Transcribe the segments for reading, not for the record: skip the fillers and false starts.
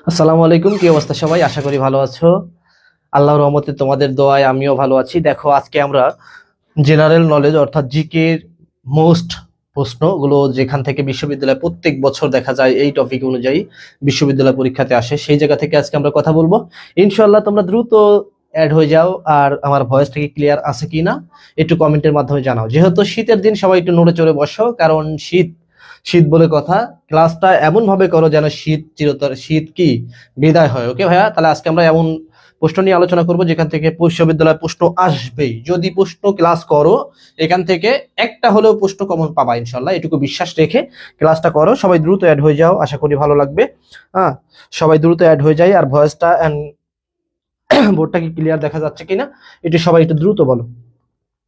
আসসালামু আলাইকুম, কি অবস্থা সবাই? আশা করি ভালো আছো। আল্লাহর রহমতে তোমাদের দোয়ায় আমিও ভালো আছি। দেখো, আজকে আমরা জেনারেল নলেজ অর্থাৎ জিকে মোস্ট প্রশ্নগুলো যেখান থেকে বিশ্ববিদ্যালয়ে প্রত্যেক বছর দেখা যায় এই টপিক অনুযায়ী বিশ্ববিদ্যালয় পরীক্ষাতে আসে, সেই জায়গা থেকে আজকে আমরা কথা বলবো। ইনশাআল্লাহ তোমরা দ্রুত অ্যাড হয়ে যাও। আর আমার ভয়েসটা কি ক্লিয়ার আছে কিনা একটু কমেন্টের মাধ্যমে জানাও। যেহেতু শীতের দিন, সবাই একটু নড়ে চড়ে বসো, কারণ শীত শীত বলে কথা। ক্লাসটা এমন ভাবে করো যেন শীত কি বিদায় হয়। ওকে ভাইয়া, তাহলে আজকে আমরা এমন প্রশ্ন নিয়ে আলোচনা করব যেখান থেকে বিশ্ববিদ্যালয় প্রশ্ন আসবেই। যদি প্রশ্ন ক্লাস করো, এখান থেকে একটা হলেও প্রশ্ন কমন পাবা ইনশাল্লাহ, এটুকু বিশ্বাস রেখে ক্লাসটা করো। সবাই দ্রুত অ্যাড হয়ে যাও, আশা করি ভালো লাগবে। হ্যাঁ, সবাই দ্রুত অ্যাড হয়ে যায়। আর ভয়েসটা এন্ড বোর্ডটা কি ক্লিয়ার দেখা যাচ্ছে কিনা একটু সবাই একটু দ্রুত বলো।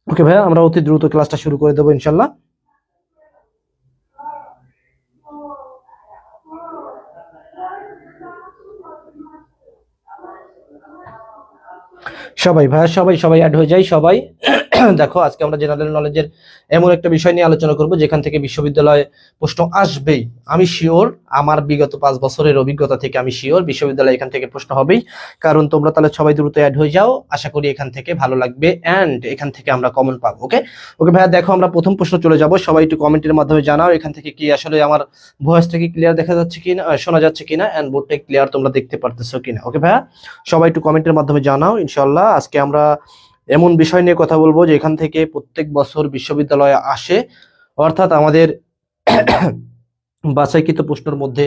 ওকে ভাইয়া, আমরা অতি দ্রুত ক্লাসটা শুরু করে দেবো ইনশাল্লাহ। সবাই ভাইয়া, সবাই সবাই অ্যাড হয়ে যায় সবাই। দেখো, আজকে আমরা জেনারেল নলেজের এমন একটা বিষয় নিয়ে আলোচনা করব যেখান থেকে বিশ্ববিদ্যালয়ে প্রশ্ন আসবেই। আমি শিওর, আমার বিগত 5 বছরের অভিজ্ঞতা থেকে আমি শিওর বিশ্ববিদ্যালয়ে এখান থেকে প্রশ্ন হবেই। কারণ তোমরা তাহলে সবাই দ্রুত অ্যাড হয়ে যাও, আশা করি এখান থেকে ভালো লাগবে এন্ড এখান থেকে আমরা কমন পাবো। ওকে ওকে ভাইয়া, দেখো আমরা প্রথম প্রশ্ন চলে যাব। সবাই একটু কমেন্টের মাধ্যমে জানাও এখান থেকে কি আসলে আমার ভয়েসটা কি ক্লিয়ার দেখা যাচ্ছে কিনা, শোনা যাচ্ছে কিনা, এন্ড বোর্ডটা ক্লিয়ার তোমরা দেখতে পারতেছো কিনা। ওকে ভাইয়া, সবাই একটু কমেন্টের মাধ্যমে জানাও ইনশাল্লাহ। আজকে আমরা এমন বিষয় নিয়ে কথা বলবো যেখান থেকে প্রত্যেক বছর বিশ্ববিদ্যালয়ে আসে, অর্থাৎ আমাদের বাছাইকৃত প্রশ্নের মধ্যে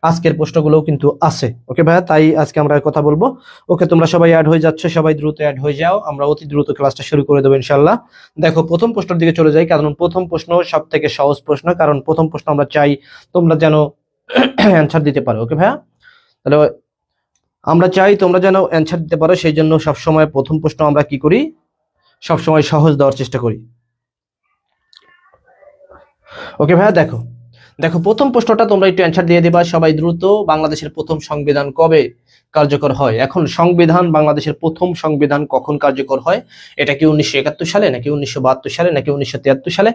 আজকের প্রশ্নগুলোও কিন্তু আছে। ওকে ভাইয়া, তাই আজকে আমরা কথা বলবো। ওকে, তোমরা সবাই অ্যাড হয়ে যাচ্ছে, সবাই দ্রুত অ্যাড হয়ে যাও, আমরা অতি দ্রুত ক্লাসটা শুরু করে দেবো ইনশাল্লাহ। দেখো, প্রথম প্রশ্নের দিকে চলে যাই, কারণ প্রথম প্রশ্ন সব থেকে সহজ প্রশ্ন, কারণ প্রথম প্রশ্ন আমরা চাই তোমরা যেন অ্যান্সার দিতে পারো। ওকে ভাইয়া, তাহলে আমরা চাই তোমরা যেন অ্যান্সার দিতে পারো, সেই জন্য সবসময় প্রথম প্রশ্ন আমরা কি করি, সবসময় সহজ দেওয়ার চেষ্টা করি। ওকে ভাইয়া, দেখো দেখো প্রথম প্রশ্নটা তোমরা একটু অ্যান্সার দিয়ে দিবা সবাই দ্রুত। বাংলাদেশের প্রথম সংবিধান কবে কার্যকর হয়? এখন সংবিধান, বাংলাদেশের প্রথম সংবিধান কখন কার্যকর হয়? এটা কি 1971 সালে, নাকি 1972 সালে, নাকি 1973 সালে,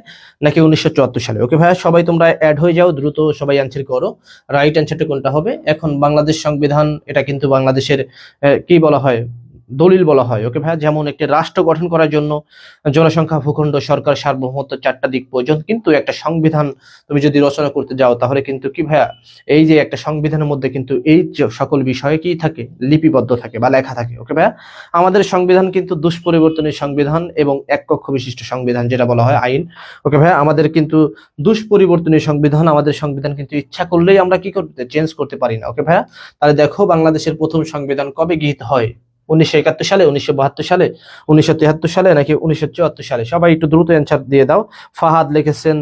নাকি 1974 সালে? ওকে ভাইয়া, সবাই তোমরা অ্যাড হয়ে যাও, দ্রুত সবাই অ্যান্সার করো। রাইট অ্যান্সারটা কোনটা হবে? এখন বাংলাদেশ সংবিধান, এটা কিন্তু বাংলাদেশের কি বলা হয়, দলিল বলা হয়। ওকে ভাইয়া, যেমন একটি রাষ্ট্র গঠন করার জন্য জনসংখ্যা, ভূখণ্ড, সরকার, সার্বভৌমত্ব, 4টা দিক প্রয়োজন। কিন্তু একটা সংবিধান তুমি যদি রচনা করতে যাও, তাহলে কিন্তু কি ভাইয়া, এই যে একটা সংবিধানের মধ্যে কিন্তু এই যে সকল বিষয়ে কি থাকে, লিপিবদ্ধ থাকে বা লেখা থাকে। ওকে ভাইয়া, আমাদের সংবিধান কিন্তু দুষ্পরিবর্তনীয় সংবিধান এবং এক কক্ষ বিশিষ্ট সংবিধান, যেটা বলা হয় আইন। ওকে ভাইয়া, আমাদের কিন্তু দুষ্পরিবর্তনীয় সংবিধান, আমাদের সংবিধান কিন্তু ইচ্ছা করলেই আমরা কি করতে, চেঞ্জ করতে পারি না। ওকে ভাইয়া, তাহলে দেখো বাংলাদেশের প্রথম সংবিধান কবে গৃহীত হয়? 1971 সালে, 1972 সালে, 1973 সালে, নাকি 1974 সালে? সবাই একটু দ্রুত অ্যান্সার দিয়ে দাও। ফাহাদ লিখেছেন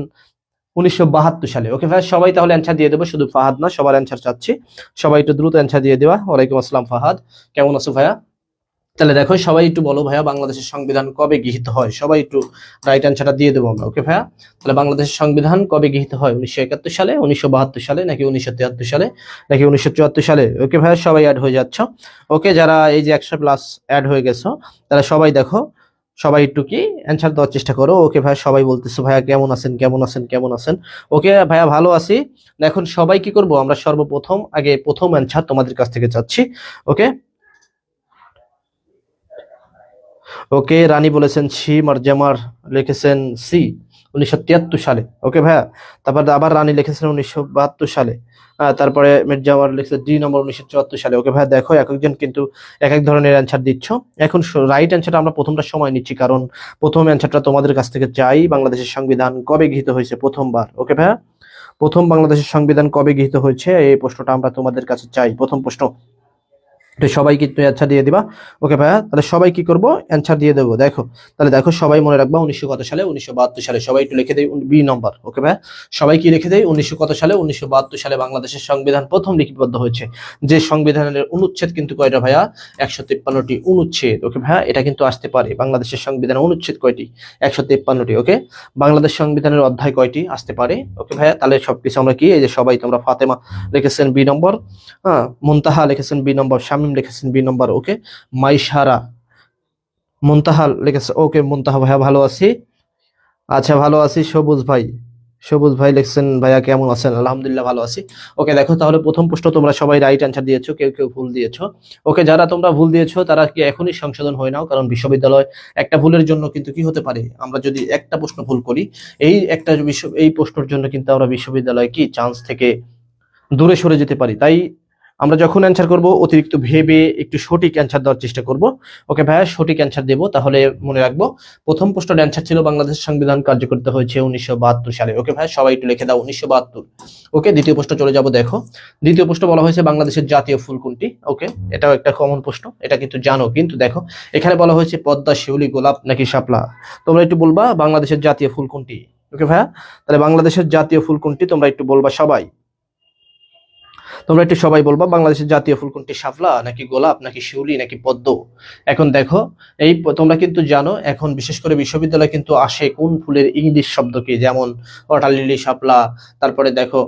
1972 সালে। ওকে ভাই, সবাই তাহলে অ্যান্সার দিয়ে দেবো, শুধু ফাহাদ না, সবার অ্যান্সার চাচ্ছি। সবাই একটু দ্রুত অ্যান্সার দিয়ে দেওয়া। ওয়ালাইকুম আসসালাম ফাহাদ, কেমন আছো ভাইয়া? তাহলে দেখো, সবাই একটু বলো ভাইয়া, বাংলাদেশের সংবিধান কবে গৃহীত হয়? সবাই একটু রাইট অ্যান্সারটা দিয়ে দেবো আমরা। ওকে ভাইয়া, তাহলে বাংলাদেশের সংবিধান কবে গৃহীত হয়? 1971 সালে, 1972 সালে, নাকি 1973 সালে, নাকি 1974 সালে? ওকে ভাইয়া, সবাই অ্যাড হয়ে যাচ্ছ। ওকে, যারা এই যে 100+ অ্যাড হয়ে গেছো, তারা সবাই দেখো, সবাই একটু কি অ্যান্সার দেওয়ার চেষ্টা করো। ওকে ভাইয়া, সবাই বলতেছো ভাইয়া কেমন আছেন, কেমন আছেন, কেমন আছেন। ওকে ভাইয়া, ভালো আছি। এখন সবাই কি করব, আমরা সর্বপ্রথম আগে প্রথম অ্যান্সার তোমাদের কাছ থেকে চাচ্ছি। ওকে ওকে, রানী বলেছেন সি, মারজামার লিখেছেন সি, 1973 সালে। ওকে ভাইয়া, তারপর আবার রানী লিখেছেন 1972 সালে। তারপরে মির্জামার লিখেছে ডি নম্বর 1974 সালে। ওকে ভাইয়া, দেখো এক একজন কিন্তু এক এক ধরনের অ্যান্সার দিচ্ছ। এখন রাইট অ্যান্সারটা আমরা প্রথমটা সময় নিচ্ছি, কারণ প্রথম অ্যান্সারটা তোমাদের কাছ থেকে চাই। বাংলাদেশের সংবিধান কবে গৃহীত হয়েছে প্রথমবার? ওকে ভাইয়া, প্রথম বাংলাদেশের সংবিধান কবে গৃহীত হয়েছে, এই প্রশ্নটা আমরা তোমাদের কাছে চাই, প্রথম প্রশ্ন। তো সবাই কিন্তু অ্যান্সার দিয়ে দিবা। ওকে ভাইয়া, তাহলে সবাই কি করবো, অ্যান্সার দিয়ে দেবো। দেখো, তাহলে দেখো সবাই মনে রাখবা 1900 কত সালে, 1972 সালে। সবাই একটু লিখে দেয় বি নম্বর। ওকে ভাইয়া, সবাই কি লিখে দেয়, 1900 কত সালে, 1972 সালে বাংলাদেশের সংবিধান প্রথম লিপিবদ্ধ হয়েছে। যে সংবিধানের অনুচ্ছেদ কিন্তু কয়টা ভাইয়া, 153টি অনুচ্ছেদ। ওকে ভাইয়া, এটা কিন্তু আসতে পারে, বাংলাদেশের সংবিধানের অনুচ্ছেদ কয়টি, 153টি। ওকে, বাংলাদেশ সংবিধানের অধ্যায় কয়টি, আসতে পারে। ওকে ভাইয়া, তাহলে সবকিছু আমরা কি, এই যে সবাই তোমরা, ফাতেমা লিখেছেন বি নম্বর, হ্যাঁ, মুনতাহা লিখেছেন বি নম্বর, শামীম লিখেছেন বি নম্বর। ওকে, মাইশারা, মুনতাহা লিখেছে। ওকে মুনতাহা ভাইয়া, ভালো আছি। আচ্ছা, ভালো আছি। সবুজ ভাই, সবুজ ভাই লিখছেন ভাইয়া কেমন আছেন? আলহামদুলিল্লাহ ভালো আছি। ওকে দেখো তাহলে প্রথম প্রশ্ন তোমরা সবাই রাইট অ্যান্সার দিয়েছো, কেউ কেউ ভুল দিয়েছো। ওকে যারা তোমরা ভুল দিয়েছো তারা কি এখনই সংশোধন হয়ে নাও, কারণ বিশ্ববিদ্যালয় একটা ভুলের জন্য কিন্তু কি হতে পারে, আমরা যদি একটা প্রশ্ন ভুল করি এই প্রশ্নের জন্য কিন্তু আমরা বিশ্ববিদ্যালয়ে কি চান্স থেকে দূরে সরে যেতে পারি। তাই আমরা যখন অ্যান্সার করব অতিরিক্ত ভেবে একটু সঠিক অ্যান্সার দেওয়ার চেষ্টা করব। ওকে ভাইয়া সঠিক অ্যান্সার দেবো, তাহলে মনে রাখবো প্রথম প্রশ্নের অ্যান্সার ছিল বাংলাদেশের সংবিধান কার্যকরিত হয়েছে 1972 সালে। ওকে ভাইয়া সবাই একটু লিখে দাও 1972। ওকে দ্বিতীয় প্রশ্ন চলে যাব। দেখো দ্বিতীয় প্রশ্ন বলা হয়েছে বাংলাদেশের জাতীয় ফুল কোনটি। ওকে এটাও একটা কমন প্রশ্ন, এটা কিন্তু জানো, কিন্তু দেখো এখানে বলা হয়েছে পদ্মা, শিউলি, গোলাপ নাকি শাপলা। তোমরা একটু বলবা বাংলাদেশের জাতীয় ফুল কোনটি। ওকে ভাইয়া তাহলে বাংলাদেশের জাতীয় ফুল কোনটি তোমরা একটু বলবা সবাই। তোমরা একটু সবাই বলবা বাংলাদেশের জাতীয় ফুল কোনটি, শাপলা নাকি গোলাপ নাকি শিউলি নাকি পদ্ম। এখন দেখো তোমরা কিন্তু জানো এখন বিশেষ করে বিশ্ববিদ্যালয়ে কিন্তু আসে কোন ফুলের ইংলিশ শব্দ কি, যেমন ওয়াটার লিলি, শাপলা, তারপরে দেখো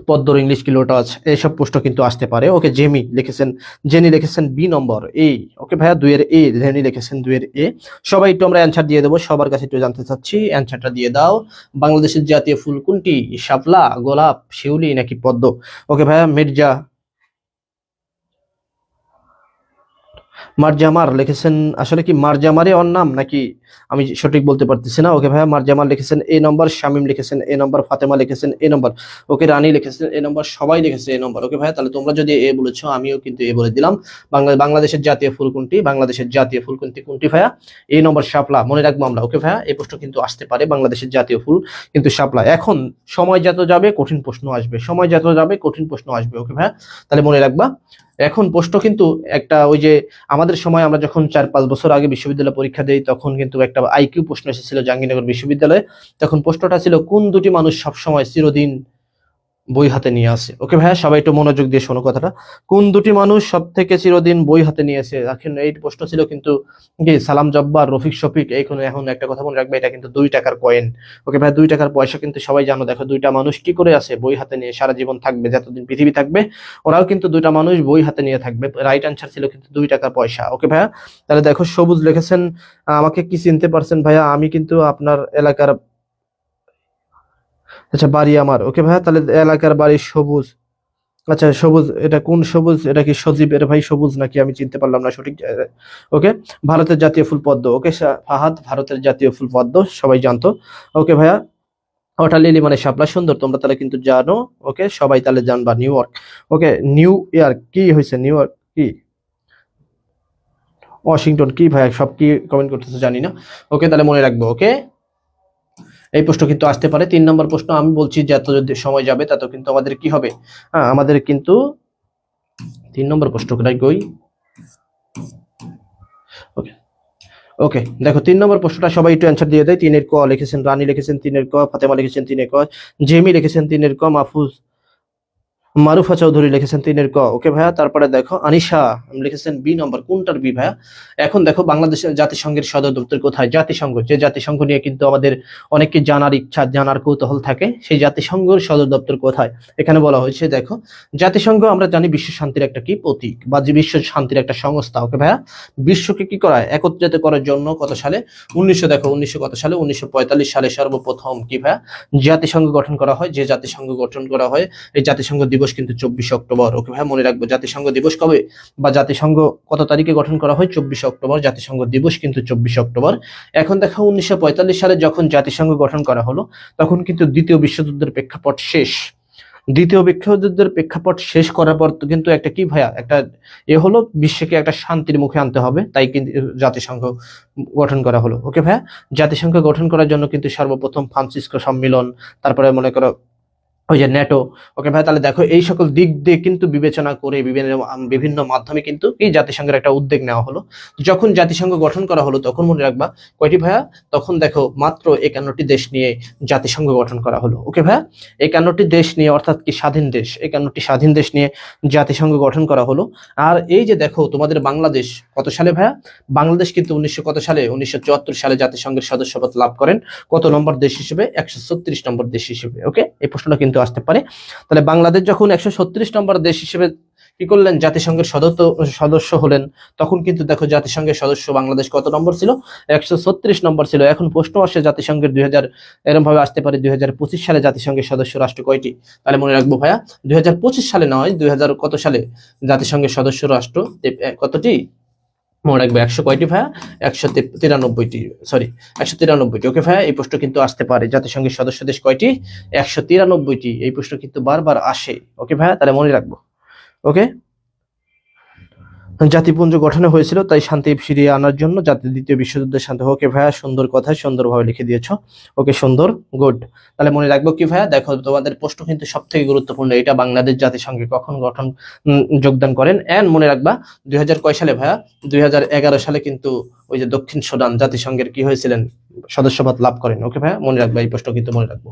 পদ্মর ইংলিশ কি লোটাস, এইসব প্রশ্ন কিন্তু আসতে পারে। ওকে জেনি লিখেছেন বি নম্বর এ। ওকে ভাইয়া 2 এর এ, জেনি লিখেছেন 2 এর এ। সবাই একটু আমরা অ্যান্সার দিয়ে দেবো, সবার কাছে একটু জানতে চাচ্ছি অ্যান্সারটা দিয়ে দাও। বাংলাদেশের জাতীয় ফুল কোনটি, শাপলা, গোলাপ, শিউলি নাকি পদ্ম। ওকে ভাইয়া মারজামার লিখেছেন, আসলে কি মারজামারে ওর নাম নাকি আমি সঠিক বলতে পারতেছি না। ওকে ভাইয়া মারজামার লিখেছেন এ নম্বর, শামিম লিখেছেন এ নম্বর, ফাতেমা লিখেছেন এ নম্বর, ওকে রানী লিখেছেন এ নম্বর, সবাই লিখেছে এ নম্বর। ওকে ভাইয়া তাহলে তোমরা যদি এ বলেছো আমিও কিন্তু এ বলে দিলাম। বাংলাদেশের জাতীয় ফুল কোনটি, বাংলাদেশের জাতীয় ফুল কোনটি ভাইয়া, এ নম্বর শাপলা, মনে রাখবো আমরা। ওকে ভাইয়া এই প্রশ্ন কিন্তু আসতে পারে, বাংলাদেশের জাতীয় ফুল কিন্তু শাপলা। এখন সময় যত যাবে কঠিন প্রশ্ন আসবে, সময় যত যাবে কঠিন প্রশ্ন আসবে। ওকে ভাইয়া তাহলে মনে রাখবা এখন প্রশ্ন কিন্তু একটা ওই যে আমাদের সময় আমরা যখন 4-5 বছর আগে বিশ্ববিদ্যালয় পরীক্ষা দেই তখন কিন্তু একটা আইকিউ প্রশ্ন এসেছিল জাহাঙ্গীরনগর বিশ্ববিদ্যালয়ে। তখন প্রশ্নটা ছিল কোন দুটি মানুষ সবসময় চিরদিন বই হাতে নিয়ে আসে। ওকে ভাইয়া সবাই একটু মনোযোগ দিয়ে শোনো কথাটা, কোন দুটি মানুষ সব থেকে চিরদিন বই হাতে নিয়ে আসে। এখন এই প্রশ্ন ছিল কিন্তু কি সালাম জব্বার, রফিক শফিক। এখন একটা কথা মনে রাখবে, এটা কিন্তু 2 টাকার কয়েন। ওকে ভাই 2 টাকার পয়সা কিন্তু সবাই জানো। দেখো দুইটা মানুষ কি করে আছে বই হাতে নিয়ে সারা জীবন থাকবে, যতদিন পৃথিবী থাকবে ওরাও কিন্তু দুইটা মানুষ বই হাতে নিয়ে থাকবে। রাইট আনসার ছিল কিন্তু 2 টাকার পয়সা। ওকে ভাইয়া তাহলে দেখো সবুজ লিখেছেন আমাকে কি চিনতে পারছেন ভাইয়া, আমি কিন্তু আপনার এলাকার, আচ্ছা বাড়ি আমার। ওকে ভাইয়া তাহলে এলাকার বাড়ি সবুজ। আচ্ছা সবুজ, এটা কোন সবুজ, এটা কি সজীব এর ভাই সবুজ নাকি আমি চিনতে পারলাম না সঠিক। ওকে ভারতের জাতীয় ফুল পদ্ম। ওকে ফাহাদ ভারতের জাতীয় ফুল পদ্ম সবাই জানতো। ওকে ভাইয়া ওয়াটার লিলি মানে শাপলা, সুন্দর তোমরা তাহলে কিন্তু জানো। ওকে সবাই তাহলে জানবা New York. Okay New York কি হয়েছে, নিউ ইয়র্ক কি, ওয়াশিংটন কি ভাইয়া, সব কি কমেন্ট করতেছে জানি না। ওকে তাহলে মনে রাখবো। ওকে এই প্রশ্ন কিন্তু আসতে পারে। 3 নম্বর প্রশ্ন আমি বলছি যত যদি সময় যাবে তত কিন্তু আমাদের কি হবে, আমাদের কিন্তু 3 নম্বর প্রশ্নটাই কই। ওকে ওকে দেখো 3 নম্বর প্রশ্নটা সবাই একটু অ্যান্সার দিয়ে দেয়। 3 এর ক লিখেছেন রানী, লিখেছেন 3 এর ক ফাতেমা, লিখেছেন 3 এর ক জেমি, লিখেছেন 3 এর ক মারুফা চৌধুরী লিখেছেন 3 এর ক। ওকে ভাইয়া তারপরে দেখো আনিশা লিখেছেন বি নম্বর, কোনটার বি ভাইয়া। এখন দেখো বাংলাদেশের জাতিসংঘের সদর দপ্তর কোথায়, জাতিসংঘ, যে জাতিসংঘ নিয়ে কিন্তু আমাদের অনেকে জানার ইচ্ছা জানার কৌতূহল থাকে, সেই জাতিসংঘের সদর দপ্তর কোথায়। এখানে বলা হয়েছে দেখো জাতিসংঘ আমরা জানি বিশ্ব শান্তির একটা কি প্রতীক বা যে বিশ্ব শান্তির একটা সংস্থা। ওকে ভাইয়া বিশ্বকে কি করায় একত্রিত করার জন্য কত সালে 1900 কত সালে 1945 সালে সর্বপ্রথম কি ভাইয়া জাতিসংঘ গঠন করা হয়। যে জাতিসংঘ গঠন করা হয় এই জাতিসংঘ দিবস কিন্তু 24 অক্টোবর। ওকে ভাই মনে রাখবো জাতিসংঘ দিবস কবে বা জাতিসংঘ কত তারিখে গঠন করা হয়, 24 অক্টোবর। জাতিসংঘ দিবস কিন্তু 24 অক্টোবর। এখন দেখো 1945 সালে যখন জাতিসংঘ গঠন করা হলো তখন কিন্তু দ্বিতীয় বিশ্বযুদ্ধের প্রেক্ষাপট শেষ। দ্বিতীয় বিশ্বযুদ্ধের প্রেক্ষাপট শেষ করার পর তো কিন্তু একটা কি ভাইয়া একটা হলো বিশ্বকে একটা শান্তির মুখে আনতে হবে, তাই কিন্তু জাতিসংঘ গঠন করা হলো। ওকে ভাইয়া জাতিসংঘ গঠন করার জন্য কিন্তু সর্বপ্রথম ফ্রান্সিসকো সম্মেলন, তারপরে মনে করো ওই যে ন্যাটো। ওকে ভাই তাহলে দেখো এই সকল দিক দিয়ে কিন্তু বিবেচনা করে বিভিন্ন মাধ্যমে কিন্তু এই জাতিসংঘের একটা উদ্যোগ নেওয়া হলো। যখন জাতিসংঘ গঠন করা হলো তখন মনে রাখবা কয়টি ভাইয়া, তখন দেখো মাত্র 51টি দেশ নিয়ে জাতিসংঘ গঠন করা হলো। ওকে ভাইয়া 51টি দেশ নিয়ে, অর্থাৎ কি স্বাধীন দেশ, 51টি স্বাধীন দেশ নিয়ে জাতিসংঘ গঠন করা হলো। আর এই যে দেখো তোমাদের বাংলাদেশ কত সালে ভাইয়া, বাংলাদেশ কিন্তু 1900 কত সালে 1974 সালে জাতিসংঘের সদস্যপদ লাভ করেন। কত নম্বর দেশ হিসেবে, 136 নম্বর দেশ হিসেবে। ওকে এই প্রশ্নটা কিন্তু আসতে পারে। তাহলে বাংলাদেশ যখন 136 নম্বর দেশ হিসেবে কি করলেন, জাতিসংঘের সদস্য হলেন, তখন কিন্তু দেখো জাতিসংঘের সদস্য বাংলাদেশ কত নম্বর ছিল, 136 নম্বর ছিল। এখন প্রশ্ন আসে জাতিসংঘের 2000 এরকম ভাবে আসতে পারে 2025 সালে জাতিসংঘের সদস্য রাষ্ট্র কয়টি? তাহলে মনে রাখবো ভাইয়া 2025 সালে নয়, 2000 কত সালে জাতিসংঘের সদস্য রাষ্ট্র কতটি? মনে রাখবে 100 কয়টি ভাইয়া? 193টি, সরি 193টি। ওকে ভাইয়া, এই প্রশ্ন কিন্তু আসতে পারে, জাতিসংঘের সদস্য দেশ কয়টি? 193টি। এই প্রশ্ন কিন্তু বারবার আসে। ওকে ভাইয়া, তাহলে মনে রাখবো। ওকে, জাতিপুঞ্জ গঠনে হয়েছিল তাই শান্তি ফিরিয়ে আনার জন্য, যাতে দ্বিতীয় বিশ্বযুদ্ধের শান্তি। ওকে ভাইয়া, সুন্দর কথা, সুন্দরভাবে লিখে দিয়েছো। ওকে, সুন্দর, গুড। তাহলে মনে রাখবো কি ভাইয়া, দেখো তোমাদের প্রশ্ন কিন্তু সব থেকে গুরুত্বপূর্ণ, এটা বাংলাদেশ জাতিসংঘে কখন যোগদান করেন। এন্ড মনে রাখবা 2000 কয় সালে ভাইয়া? 2011 সালে কিন্তু ওই যে দক্ষিণ সুদান জাতিসংঘের কি হয়েছিলেন, সদস্যপদ লাভ করেন। ওকে ভাইয়া, মনে রাখবা, এই প্রশ্ন কিন্তু মনে রাখবো।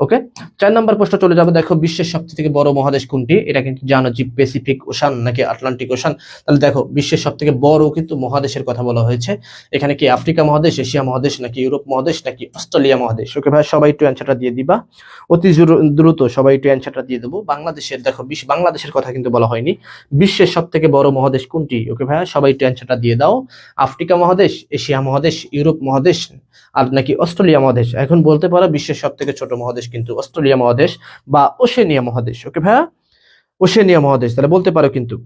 ওকে, 4 নম্বর প্রশ্ন চলে যাবে। দেখো বিশ্বের সবথেকে বড় মহাদেশ কোনটি? এটা কিন্তু জানো, যে প্যাসিফিক ওশান নাকি আটলান্টিক ওশান? তাহলে দেখো বিশ্বের সব থেকে বড় কিন্তু মহাদেশের কথা বলা হয়েছে। এখানে কি আফ্রিকা মহাদেশ, এশিয়া মহাদেশ, নাকি ইউরোপ মহাদেশ, নাকি অস্ট্রেলিয়া মহাদেশ? ওকে ভাই, সবাই একটু অ্যান্সারটা দিয়ে দিবা অতি দ্রুত, সবাই একটু অ্যান্সারটা দিয়ে দেবো। বাংলাদেশের, দেখো বাংলাদেশের কথা কিন্তু বলা হয়নি। বিশ্বের সব থেকে বড় মহাদেশ কোনটি? ওকে ভাই, সবাই একটু অ্যান্সারটা দিয়ে দাও। আফ্রিকা মহাদেশ, এশিয়া মহাদেশ, ইউরোপ মহাদেশ, আর নাকি অস্ট্রেলিয়া মহাদেশ? এখন বলতে পারো বিশ্বের সব থেকে ছোট মহাদেশ কিন্তু অস্ট্রেলিয়া মহাদেশ বা ওশেনিয়া মহাদেশ। ওকে ভাইয়া, ওশেনিয়া মহাদেশ, তাহলে বলতে পারো কিন্তু,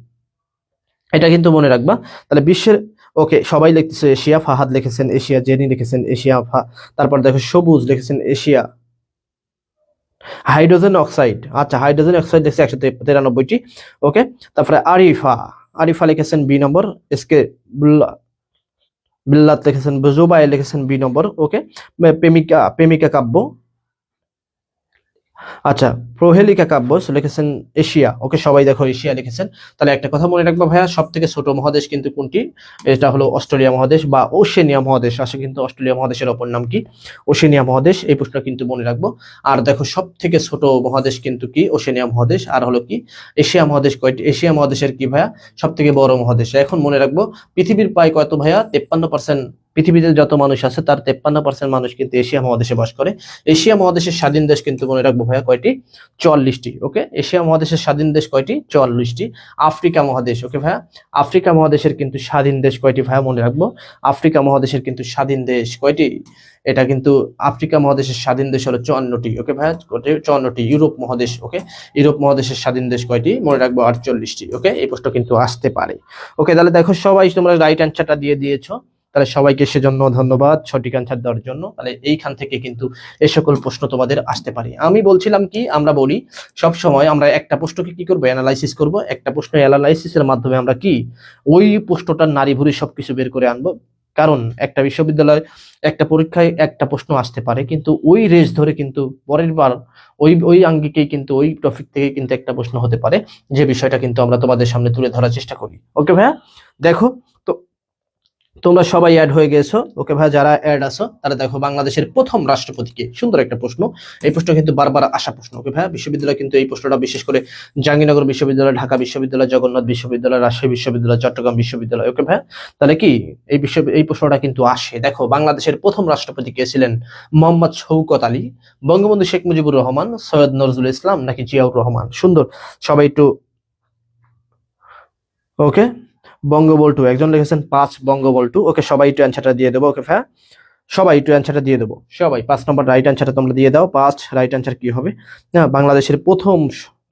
এটা কিন্তু মনে রাখবা। তাহলে বিশ্বের, ওকে সবাই লিখতেছে এশিয়া, ফাহাদ লিখেছেন এশিয়া, জেনি লিখেছেন এশিয়া, তারপর দেখো সবুজ লিখেছেন এশিয়া। হাইড্রোজেন অক্সাইড, আচ্ছা হাইড্রোজেন অক্সাইড লিখছে 193টি। ওকে, তারপরে আরিফা লিখেছেন বি নম্বর, এসকে বিল্লাত লিখেছেন, জুবাই লিখেছেন বি নম্বর। ওকে, প্রেমিকা কাব্য, আচ্ছা প্রহেলিকা কাব্য লিখেছেন এশিয়া। ওকে, সবাই দেখো এশিয়া লিখেছেন। তাহলে একটা কথা মনে রাখবো ভাইয়া, সব থেকে ছোট মহাদেশ কিন্তু কোনটি? এটা হলো অস্ট্রেলিয়া মহাদেশ বা ওশেনিয়া মহাদেশ। আসে কিন্তু অস্ট্রেলিয়া মহাদেশের অপর নাম কি? ওশেনিয়া মহাদেশ। এই প্রশ্ন কিন্তু মনে রাখবো। আর দেখো সব থেকে ছোট মহাদেশ কিন্তু কি? ওশেনিয়া মহাদেশ। আর হলো কি? এশিয়া মহাদেশ কয়টি? এশিয়া মহাদেশের কি ভাইয়া? সব থেকে বড় মহাদেশ। এখন মনে রাখবো পৃথিবীর প্রায় কত ভাইয়া? 53%, পৃথিবীতে যত মানুষ আছে তার 53% মানুষ কিন্তু এশিয়া মহাদেশে বাস করে। এশিয়া মহাদেশের স্বাধীন দেশ কিন্তু মনে রাখবো ভাইয়া কয়টি? 44টি। ওকে, এশিয়া মহাদেশের স্বাধীন দেশ কয়টি? 44টি। আফ্রিকা মহাদেশ, ওকে ভাইয়া, আফ্রিকা মহাদেশের কিন্তু স্বাধীন দেশ কয়টি ভাইয়া? মনে রাখবো আফ্রিকা মহাদেশের কিন্তু স্বাধীন দেশ কয়টি? এটা কিন্তু আফ্রিকা মহাদেশের স্বাধীন দেশ হলো 54টি। ওকে ভাইয়া, 54টি। ইউরোপ মহাদেশ, ওকে, ইউরোপ মহাদেশের স্বাধীন দেশ কয়টি? মনে রাখবো 48টি। ওকে, এই প্রশ্ন কিন্তু আসতে পারে। ওকে, তাহলে দেখো সবাই তোমরা রাইট অ্যান্সারটা দিয়ে দিয়েছো, তাহলে সবাইকে সেজন্য ধন্যবাদ সঠিক অ্যান্সার দেওয়ার জন্য। তাহলে এইখান থেকে কিন্তু এই সকল প্রশ্ন তোমাদের আসতে পারে। আমি বলছিলাম কি, আমরা বলি সব সময় আমরা একটা প্রশ্নকে কি করব? অ্যানালাইসিস করব। একটা প্রশ্ন অ্যানালাইসিসের মাধ্যমে আমরা কি ওই প্রশ্নটার নাড়ি ভুড়ি সবকিছু বের করে আনবো। কারণ একটা বিশ্ববিদ্যালয়, একটা পরীক্ষায় একটা প্রশ্ন আসতে পারে, কিন্তু ওই রেস ধরে কিন্তু পরের বার ওই আঙ্গিকেই কিন্তু ওই টপিক থেকে কিন্তু একটা প্রশ্ন হতে পারে, যে বিষয়টা কিন্তু আমরা তোমাদের সামনে তুলে ধরার চেষ্টা করি। ওকে ভাইয়া, দেখো তো তোমরা সবাই অ্যাড হয়ে গেছো। ওকে ভাই, যারা অ্যাড আছো তারা দেখো বাংলাদেশের প্রথম রাষ্ট্রপতি কে? সুন্দর একটা প্রশ্ন। এই প্রশ্ন কিন্তু বারবার আসা প্রশ্ন। ওকে ভাই, বিশ্ববিদ্যালয় কিন্তু এই প্রশ্নটা বিশেষ করে জাহাঙ্গীরনগর বিশ্ববিদ্যালয়, ঢাকা বিশ্ববিদ্যালয়, জগন্নাথ বিশ্ববিদ্যালয়, রাজশাহী বিশ্ববিদ্যালয়, চট্টগ্রাম বিশ্ববিদ্যালয়। ওকে ভাই, তাহলে কি এই প্রশ্নটা কিন্তু আসে। দেখো বাংলাদেশের প্রথম রাষ্ট্রপতি কে ছিলেন? মোহাম্মদ শওকত আলী, বঙ্গবন্ধু শেখ মুজিবুর রহমান, সৈয়দ নজরুল ইসলাম, নাকি জিয়াউর রহমান? সুন্দর, সবাই একটু, ওকে, বঙ্গবল্টু একজন লিখেছেন 5 বঙ্গবল্টু। ওকে, সবাই একটু অ্যান্সারটা দিয়ে দেবো। ওকে ভাইয়া, সবাই একটু অ্যান্সারটা দিয়ে দেবো। সবাই 5 নম্বর রাইট অ্যান্সারটা তোমরা দিয়ে দাও। 5 রাইট অ্যান্সার কি হবে? না, বাংলাদেশের প্রথম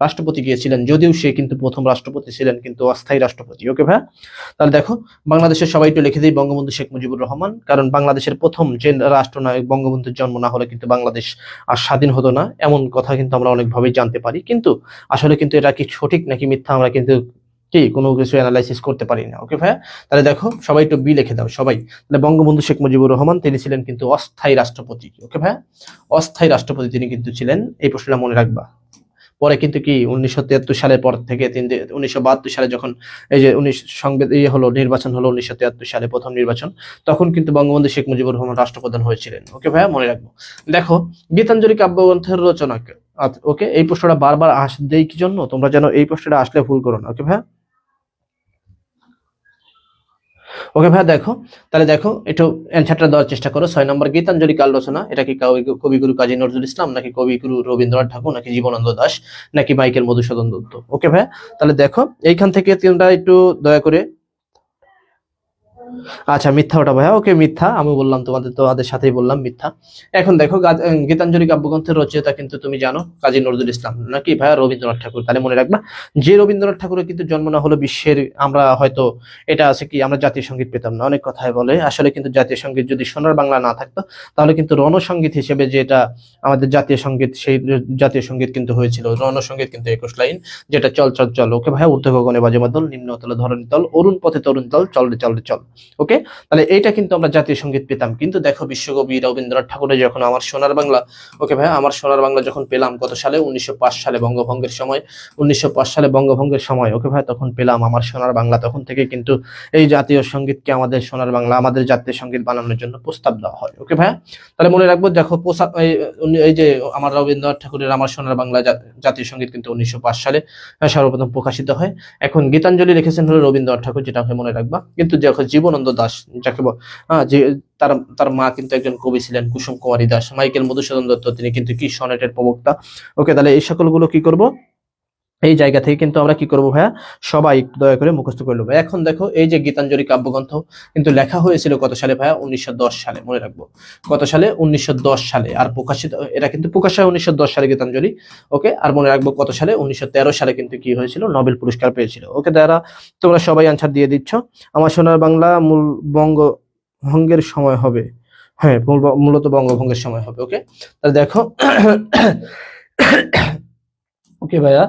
রাষ্ট্রপতি গিয়েছিলেন, যদিও সে কিন্তু প্রথম রাষ্ট্রপতি ছিলেন, কিন্তু অস্থায়ী রাষ্ট্রপতি। ওকে ভাইয়া, তাহলে দেখো বাংলাদেশের সবাই একটু লিখে দিই বঙ্গবন্ধু শেখ মুজিবুর রহমান, কারণ বাংলাদেশের প্রথম যে রাষ্ট্রনায়ক বঙ্গবন্ধুর জন্ম না হলে কিন্তু বাংলাদেশ আর স্বাধীন হতো না, এমন কথা কিন্তু আমরা অনেকভাবেই জানতে পারি। কিন্তু আসলে কিন্তু এটা কি সঠিক নাকি মিথ্যা আমরা কিন্তু কি কোনো কিছু অ্যানালাইসিস করতে পারি না। ওকে ভাইয়া, তাহলে দেখো সবাই একটু বি লিখে দাও সবাই। তাহলে বঙ্গবন্ধু শেখ মুজিবুর রহমান তিনি ছিলেন কিন্তু অস্থায়ী রাষ্ট্রপতি। ওকে ভাইয়া, অস্থায়ী রাষ্ট্রপতি তিনি কিন্তু ছিলেন। এই প্রশ্নটা মনে রাখবা। পরে কিন্তু কি 1973 সালের পর থেকে 1972 সালে যখন এই যে হলো নির্বাচন হলো, 1973 সালে প্রথম নির্বাচন, তখন কিন্তু বঙ্গবন্ধু শেখ মুজিবুর রহমান রাষ্ট্রপ্রধান হয়েছিলেন। ওকে ভাইয়া, মনে রাখবো। দেখো গীতাঞ্জলি কাব্যগ্রন্থের রচনাক, ওকে, এই প্রশ্নটা বারবার দেই কি জন্য? তোমরা যেন এই প্রশ্নটা আসলে ভুল করো না। ওকে ভাইয়া, ওকে ভাইয়া দেখো, তাহলে দেখো একটু অ্যান্সারটা দেওয়ার চেষ্টা করো। 6 নম্বর, গীতাঞ্জলি কার রচনা? এটা কি কবিগুরু কাজী নজরুল ইসলাম, নাকি কবিগুরু রবীন্দ্রনাথ ঠাকুর, নাকি জীবনানন্দ দাশ, নাকি মাইকেল মধুসূদন দত্ত? ওকে ভাইয়া, তাহলে দেখো এইখান থেকে তোমরা একটু দয়া করে, আচ্ছা মিথ্যা ওটা ভাইয়া, ওকে মিথ্যা, আমি বললাম তোমাদের সাথেই বললাম মিথ্যা। এখন দেখো গীতাঞ্জলি কাব্যগ্রন্থের রচয়িতা কিন্তু তুমি জানো কাজী নজরুল ইসলাম, নাকি ভাইয়া রবীন্দ্রনাথ ঠাকুর? তাহলে মনে রাখবা যে রবীন্দ্রনাথ ঠাকুরের কিন্তু জন্ম না হলো বিশ্বের, আমরা হয়তো এটা আছে কি আমরা জাতীয় সঙ্গীত পেতাম না। অনেক কথাই বলে, আসলে কিন্তু জাতীয় সঙ্গীত যদি সোনার বাংলা না থাকতো তাহলে কিন্তু রণসঙ্গীত হিসেবে যেটা আমাদের জাতীয় সঙ্গীত, সেই জাতীয় সঙ্গীত কিন্তু হয়েছিল রণসঙ্গীত, কিন্তু 21 লাইন, যেটা চল চল চল। ওকে ভাইয়া, ঊর্ধ্ব গগনে বাজে মাদল, নিম্ন তলে ধরণী তল, অরুণ পথে তরুণ দল, চল রে চল রে চল। ওকে, তাহলে এইটা কিন্তু আমরা জাতীয় সঙ্গীত পেতাম। কিন্তু দেখো বিশ্বকবি রবীন্দ্রনাথ ঠাকুরের যখন আমার সোনার বাংলা, ওকে ভাই, আমার সোনার বাংলা যখন পেলাম কত সালে? 1905 সালে, বঙ্গভঙ্গের সময়। 1905 সালে বঙ্গভঙ্গের সময়, ওকে ভাই, তখন পেলাম আমার সোনার বাংলা। তখন থেকে কিন্তু এই জাতীয় সঙ্গীতকে আমাদের সোনার বাংলা, আমাদের জাতীয় সঙ্গীত বানানোর জন্য প্রস্তাব দেওয়া হয়। ওকে ভাই, তাহলে মনে রাখবো, দেখো এই যে আমার রবীন্দ্রনাথ ঠাকুরের আমার সোনার বাংলা জাতীয় সঙ্গীত কিন্তু 1905 সালে সর্বপ্রথম প্রকাশিত হয়। এখন গীতাঞ্জলি লিখেছেন হলো রবীন্দ্রনাথ ঠাকুর, যেটা মনে রাখবা। কিন্তু দেখো জীবনানন্দ দাশ, যাকে যে তার তার মা কিন্তু একজন কবি ছিলেন, কুসুম কুমারী দাস। মাইকেল মধুসূদন দত্ত, তিনি কিন্তু কি সনেটের প্রবক্তা। ওকে, তাহলে এই সকলগুলো কি করব, এই জায়গা থেকে কিন্তু আমরা কি করব ভাইয়া, সবাই দয়া করে মুখস্থ করে নেবো। এখন দেখো এই যে গীতাঞ্জলি কাব্যগ্রন্থ কিন্তু লেখা হয়েছিল কত সালে ভাইয়া? 1910 সালে, মনে রাখবো কত সালে? 1910 সালে। আর প্রকাশিত, এটা কিন্তু প্রকাশ হয় 1910 সালে গীতাঞ্জলি। ওকে, আর মনে রাখবো কত সালে? 1913 সালে কিন্তু কি হয়েছিল? নোবেল পুরস্কার পেয়েছিল। ওকে, দ্বারা তোমরা সবাই আনসার দিয়ে দিচ্ছ। আমার সোনার বাংলা মূল বঙ্গভঙ্গের সময় হবে, হ্যাঁ মূলত বঙ্গভঙ্গের সময় হবে। ওকে, তাহলে দেখো ওকে ভাইয়া,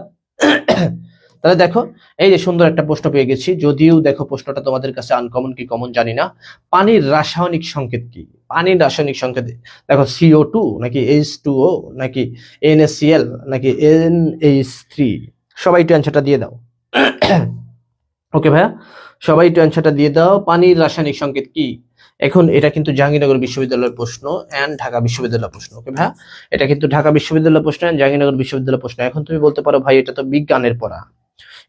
তাহলে দেখো এই যে সুন্দর একটা প্রশ্ন পেয়ে গেছি, যদিও দেখো প্রশ্নটা তোমাদের কাছে আনকমন কি কমন জানি না। পানির রাসায়নিক সংকেত কি? পানির রাসায়নিক সংকেত দেখো, CO2 নাকি H2O, নাকি NaCl, নাকি NH3? সবাই একটু অ্যান্সারটা দিয়ে দাও। ওকে ভাইয়া, সবাই একটু অ্যান্সারটা দিয়ে দাও। পানির রাসায়নিক সংকেত কি? এখন এটা কিন্তু জাহাঙ্গীরনগর বিশ্ববিদ্যালয়ের প্রশ্ন এন্ড ঢাকা বিশ্ববিদ্যালয়ের প্রশ্ন। ওকে ভাইয়া, এটা কিন্তু ঢাকা বিশ্ববিদ্যালয়ের প্রশ্ন এন্ড জাহাঙ্গীরনগর বিশ্ববিদ্যালয়ের প্রশ্ন। এখন তুমি বলতে পারো ভাই এটা তো বিজ্ঞানের পড়া,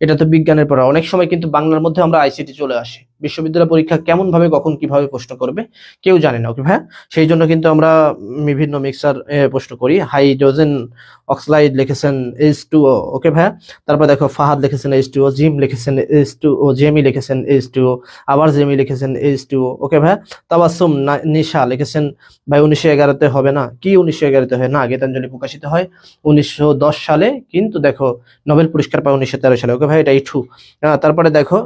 এটা তো বিজ্ঞানের পড়া। অনেক সময় কিন্তু বাংলার মধ্যে আমরা আইসিটি চলে আসে। বিশ্ববিদ্যালয় পরীক্ষা কেমন ভাবে কখন কিভাবে প্রশ্ন করবে কেউ জানে না। ওকে ভাই, সেই জন্য কিন্তু আমরা বিভিন্ন মিক্সার প্রশ্ন করি। হাইড্রোজেন অক্সাইড লিখেছেন H2O। ওকে ভাই, তারপর দেখো ফাহাদ লিখেছেন H2O, জিম লিখেছেন H2O, জেমি লিখেছেন H2O, আবার জেমি লিখেছেন H2O। ওকে ভাই, তাবাসসুম নিশা লিখেছেন ভাই 1911-তে হবে না কি? 1911-তে হয় না, গীতাঞ্জলি প্রকাশিত হয় 1910 সালে, কিন্তু দেখো নোবেল পুরস্কার পায় 1913 সালে। ওকে ভাই, এটা ইটু। তারপরে দেখো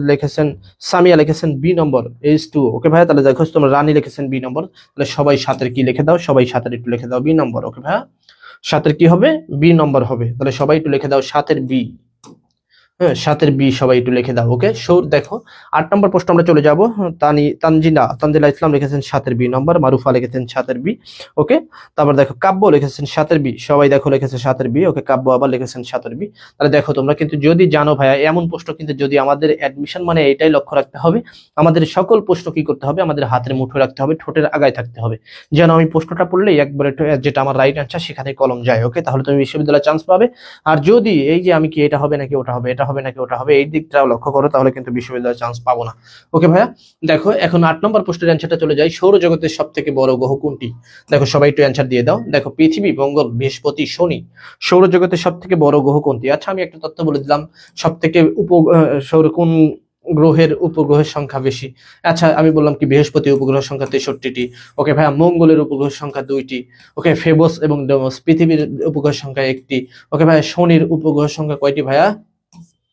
লিখেছেন সামিয়া লিখেছেন B নম্বর H2O। ওকে ভাই, তাহলে দেখো তোমরা রানী লিখেছেন B নম্বর। তাহলে সবাই সাতের কি লিখে দাও, সবাই সাতের একটু লিখে দাও B নম্বর। ওকে ভাই, সাতের কি হবে? B নম্বর হবে। তাহলে সবাই একটু লিখে দাও সাতের B। হ্যাঁ, সাতের বি সবাই একটু লিখে দাও। ওকে, দেখো 8 নম্বর প্রশ্ন আমরা চলে যাব। তানজিলা ইসলাম লিখেছেন সাতের বি নম্বর, মারুফা লিখেছেন সাতের বি। ওকে, তারপর দেখো কাব্য লিখেছেন সাতের বি, সবাই দেখো লিখেছে সাতের বি। ওকে, কাব্য আবার লিখেছেন সাতের বি। তাহলে দেখো তোমরা কিন্তু যদি জানো ভাইয়া, এমন প্রশ্ন কিন্তু যদি আমাদের অ্যাডমিশন মানে এটাই লক্ষ্য রাখতে হবে, আমাদের সকল প্রশ্ন কি করতে হবে, আমাদের হাতের মুঠো রাখতে হবে, ঠোঁটের আগায় থাকতে হবে, যেন আমি প্রশ্নটা পড়লেই একবারে যেটা আমার রাইট অ্যান্সার সেখানে কলম যায়। ওকে, তাহলে তুমি বিশ্ববিদ্যালয়ে চান্স পাবে। আর যদি এই যে আমি কি এটা হবে নাকি ওটা হবে, এটা হবে নাকি ওটা হবে, এই দিকটাও লক্ষ্য করো, তাহলে কিন্তু বিশ্ববিদ্যালয়ে চান্স পাবো না। ওকে ভাইয়া, দেখো এখন 8 নম্বর প্রশ্নের অ্যান্সারটা চলে যায়। সৌরজগতের সব থেকে বড় গ্রহ কোনটি? দেখো সবাই একটু অ্যান্সার দিয়ে দাও। দেখো পৃথিবী, মঙ্গল, বৃহস্পতি, শনি। সৌরজগতের সব থেকে বড় গ্রহ কোনটি? আচ্ছা, আমি একটা তথ্য বলে দিলাম, সব থেকে সৌর কোন গ্রহের উপগ্রহের সংখ্যা বেশি? আচ্ছা, আমি বললাম কি বৃহস্পতি উপগ্রহের সংখ্যা 63টি। ওকে ভাইয়া, মঙ্গলের উপগ্রহের সংখ্যা 2টি। ওকে, ফেবস এবং ডেমোস। পৃথিবীর উপগ্রহের সংখ্যা 1টি। ওকে ভাইয়া, শনির উপগ্রহের সংখ্যা কয়টি ভাইয়া?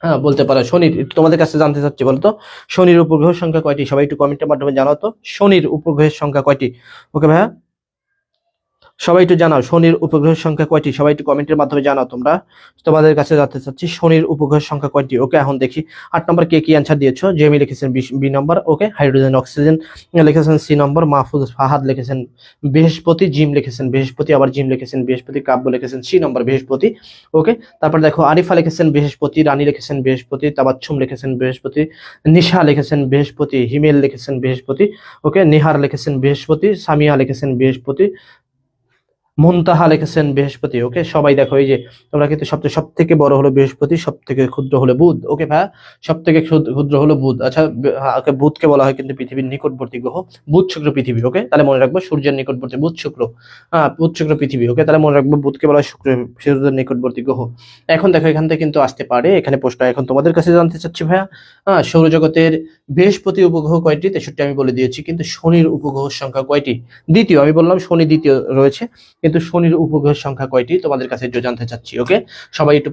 হ্যাঁ, বলতে পারো। শনির, তোমাদের কাছে জানতে চাচ্ছি, বলতো শনির উপগ্রহের সংখ্যা কয়টি? সবাই একটু কমেন্টের মাধ্যমে জানাও তো, শনির উপগ্রহের সংখ্যা কয়টি? ওকে ভাইয়া, সবাই একটু জানাও শনির উপগ্রহের সংখ্যা কয়টি? সবাই একটু কমেন্টের মাধ্যমে জানাও তোমরা, তোমাদের কাছে জানতে চাচ্ছি শনির উপগ্রহের সংখ্যা কয়টি। ওকে, এখন দেখি 8 নম্বর কে কি অ্যান্সার দিয়েছো। জেমি লিখেছেন বি নম্বর। ওকে, হাইড্রোজেন অক্সিজেন লিখেছেন সি নম্বর। মাহফুজ ফাহাদ লিখেছেন বৃহস্পতি, জিম লিখেছেন বৃহস্পতি, আবার জিম লিখেছেন বৃহস্পতি। কাব্য লিখেছেন সি নম্বর বৃহস্পতি। ওকে, তারপর দেখো আরিফা লিখেছেন বৃহস্পতি, রানী লিখেছেন বৃহস্পতি, তাবাচ্ছুম লিখেছেন বৃহস্পতি, নিশা লিখেছেন বৃহস্পতি, হিমেল লিখেছেন বৃহস্পতি। ওকে, নিহার লিখেছেন বৃহস্পতি, সামিয়া লিখেছেন বৃহস্পতি, মুনতাহা লিখেছেন বৃহস্পতি। ওকে, সবাই দেখো এই যে তোমরা কিন্তু সব থেকে বড় হলো বৃহস্পতি, সব থেকে ক্ষুদ্র হলো বুধ। ওকে ভাইয়া, সব থেকে ক্ষুদ্র হলো বুধ। আচ্ছা, ওকে, বুধকে বলা হয় কিন্তু পৃথিবীর নিকটবর্তী গ্রহ। বুধ শুক্র পৃথিবী। ওকে, তাহলে মনে রাখবো সূর্যের নিকটবর্তী বুধ শুক্র। হ্যাঁ, বুধ শুক্র পৃথিবী। ওকে, তাহলে মনে রাখবো বুধকে বলা হয় সূর্যের নিকটবর্তী গ্রহ। এখন দেখো এখান থেকে কিন্তু আসতে পারে এখানে প্রশ্ন। এখন তোমাদের কাছে জানতে চাচ্ছি ভাইয়া, সৌরজগতের বৃহস্পতি উপগ্রহ কয়টি? 63 আমি বলে দিয়েছি। কিন্তু শনির উপগ্রহ সংখ্যা কয়টি? দ্বিতীয়, আমি বললাম শনি দ্বিতীয় রয়েছে, কিন্তু শনির উপগ্রহের সংখ্যা কয়টি তোমাদের কাছে একটু জানতে চাচ্ছি। ওকে, সবাই একটু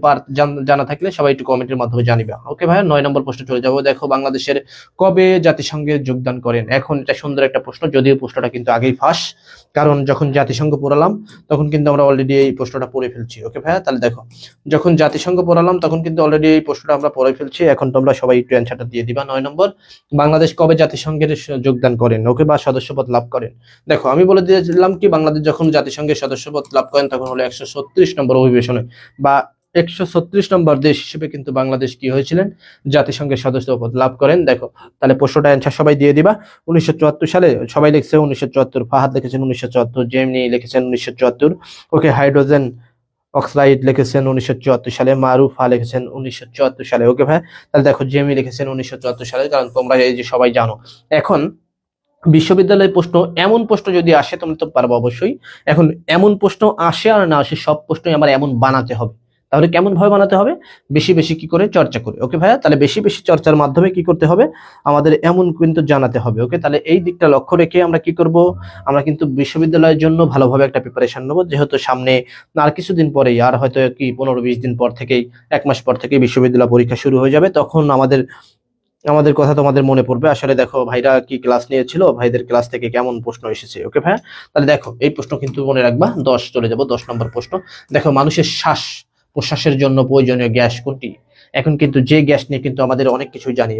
জানা থাকলে সবাই একটু কমেন্টের মাধ্যমে জানিবে। ওকে ভাইয়া, 9 নম্বর প্রশ্ন চলে যাবো। দেখো, বাংলাদেশের কবে জাতিসংঘে যোগদান করেন? এখন এটা সুন্দর একটা প্রশ্ন, যদিও প্রশ্নটা কিন্তু আগেই ফাঁস, কারণ যখন জাতিসংঘ পড়ালাম তখন কিন্তু আমরা অলরেডি এই প্রশ্নটা পড়ে ফেলছি। ওকে ভাইয়া, তাহলে দেখো, যখন জাতিসংঘ পড়ালাম তখন কিন্তু অলরেডি এই প্রশ্নটা আমরা পড়ে ফেলছি। এখন তোমরা সবাই একটু অ্যান্সারটা দিয়ে দিবা। 9 নম্বর, বাংলাদেশ কবে জাতিসংঘের যোগদান করেন? ওকে, বা সদস্যপদ লাভ করেন? দেখো, আমি বলে দিয়েছিলাম কি, বাংলাদেশ যখন জাতিসংঘের সদস্যপদ লাভ করেন তখন হলো 136 নম্বর অধিবেশনে, বা 136 নম্বর দেশ হিসেবে কিন্তু বাংলাদেশ কি হয়েছিলেন, জাতিসংঘের সদস্যপদ লাভ করেন। দেখো, তাহলে প্রশ্নটা অ্যান্সার সবাই দিয়ে দিবা। 1974 সালে সবাই লিখছে 1974, ফাহাদ লিখেছেন 1974, জেমিনি লিখেছেন 1974। ওকে, হাইড্রোজেন অক্সাইড লিখেছেন 1974 সালে, মারুফা লিখেছেন 1974 সালে। ওকে ভাই, তাহলে দেখো জেমি লিখেছেন 1974 সালে, কারণ তোমরা এই যে সবাই জানো। এখন বিশ্ববিদ্যালয়ের প্রশ্ন, এমন প্রশ্ন যদি আসে তোমরা তো পারবো অবশ্যই। এখন এমন প্রশ্ন আসে আর না আসে, সব প্রশ্নই আমার এমন বানাতে হবে। তাহলে কেমন ভাবে বানাতে হবে? বেশি বেশি কি করে চর্চা করে। ওকে ভাইয়া, তাহলে বেশি বেশি চর্চার মাধ্যমে কি করতে হবে, আমাদের এমন কিন্তু জানাতে হবে। ওকে, তাহলে এই দিকটা লক্ষ্য রেখে আমরা কি করব, আমরা কিন্তু বিশ্ববিদ্যালয়ের জন্য ভালোভাবে একটা প্রিপারেশন নেবো। যেহেতু সামনে আর কিছুদিন পরেই, আর হয়তো কি 15-20 দিন পর থেকেই, 1 মাস পর থেকেই বিশ্ববিদ্যালয় পরীক্ষা শুরু হয়ে যাবে, তখন আমাদের আমাদের কথা তোমাদের মনে পড়বে। আসলে দেখো ভাইরা কি ক্লাস নিয়েছিল, ভাইদের ক্লাস থেকে কেমন প্রশ্ন এসেছে। ওকে ভাই, তাহলে দেখো এই প্রশ্ন কিন্তু মনে রাখবা। 10 চলে যাব, 10 নম্বর প্রশ্ন। দেখো, মানুষের শ্বাস প্রশ্বাসের জন্য প্রয়োজনীয় গ্যাস কোনটি? এখন কিন্তু যে গ্যাস নিয়ে কিন্তু আমাদের অনেক কিছু জানি।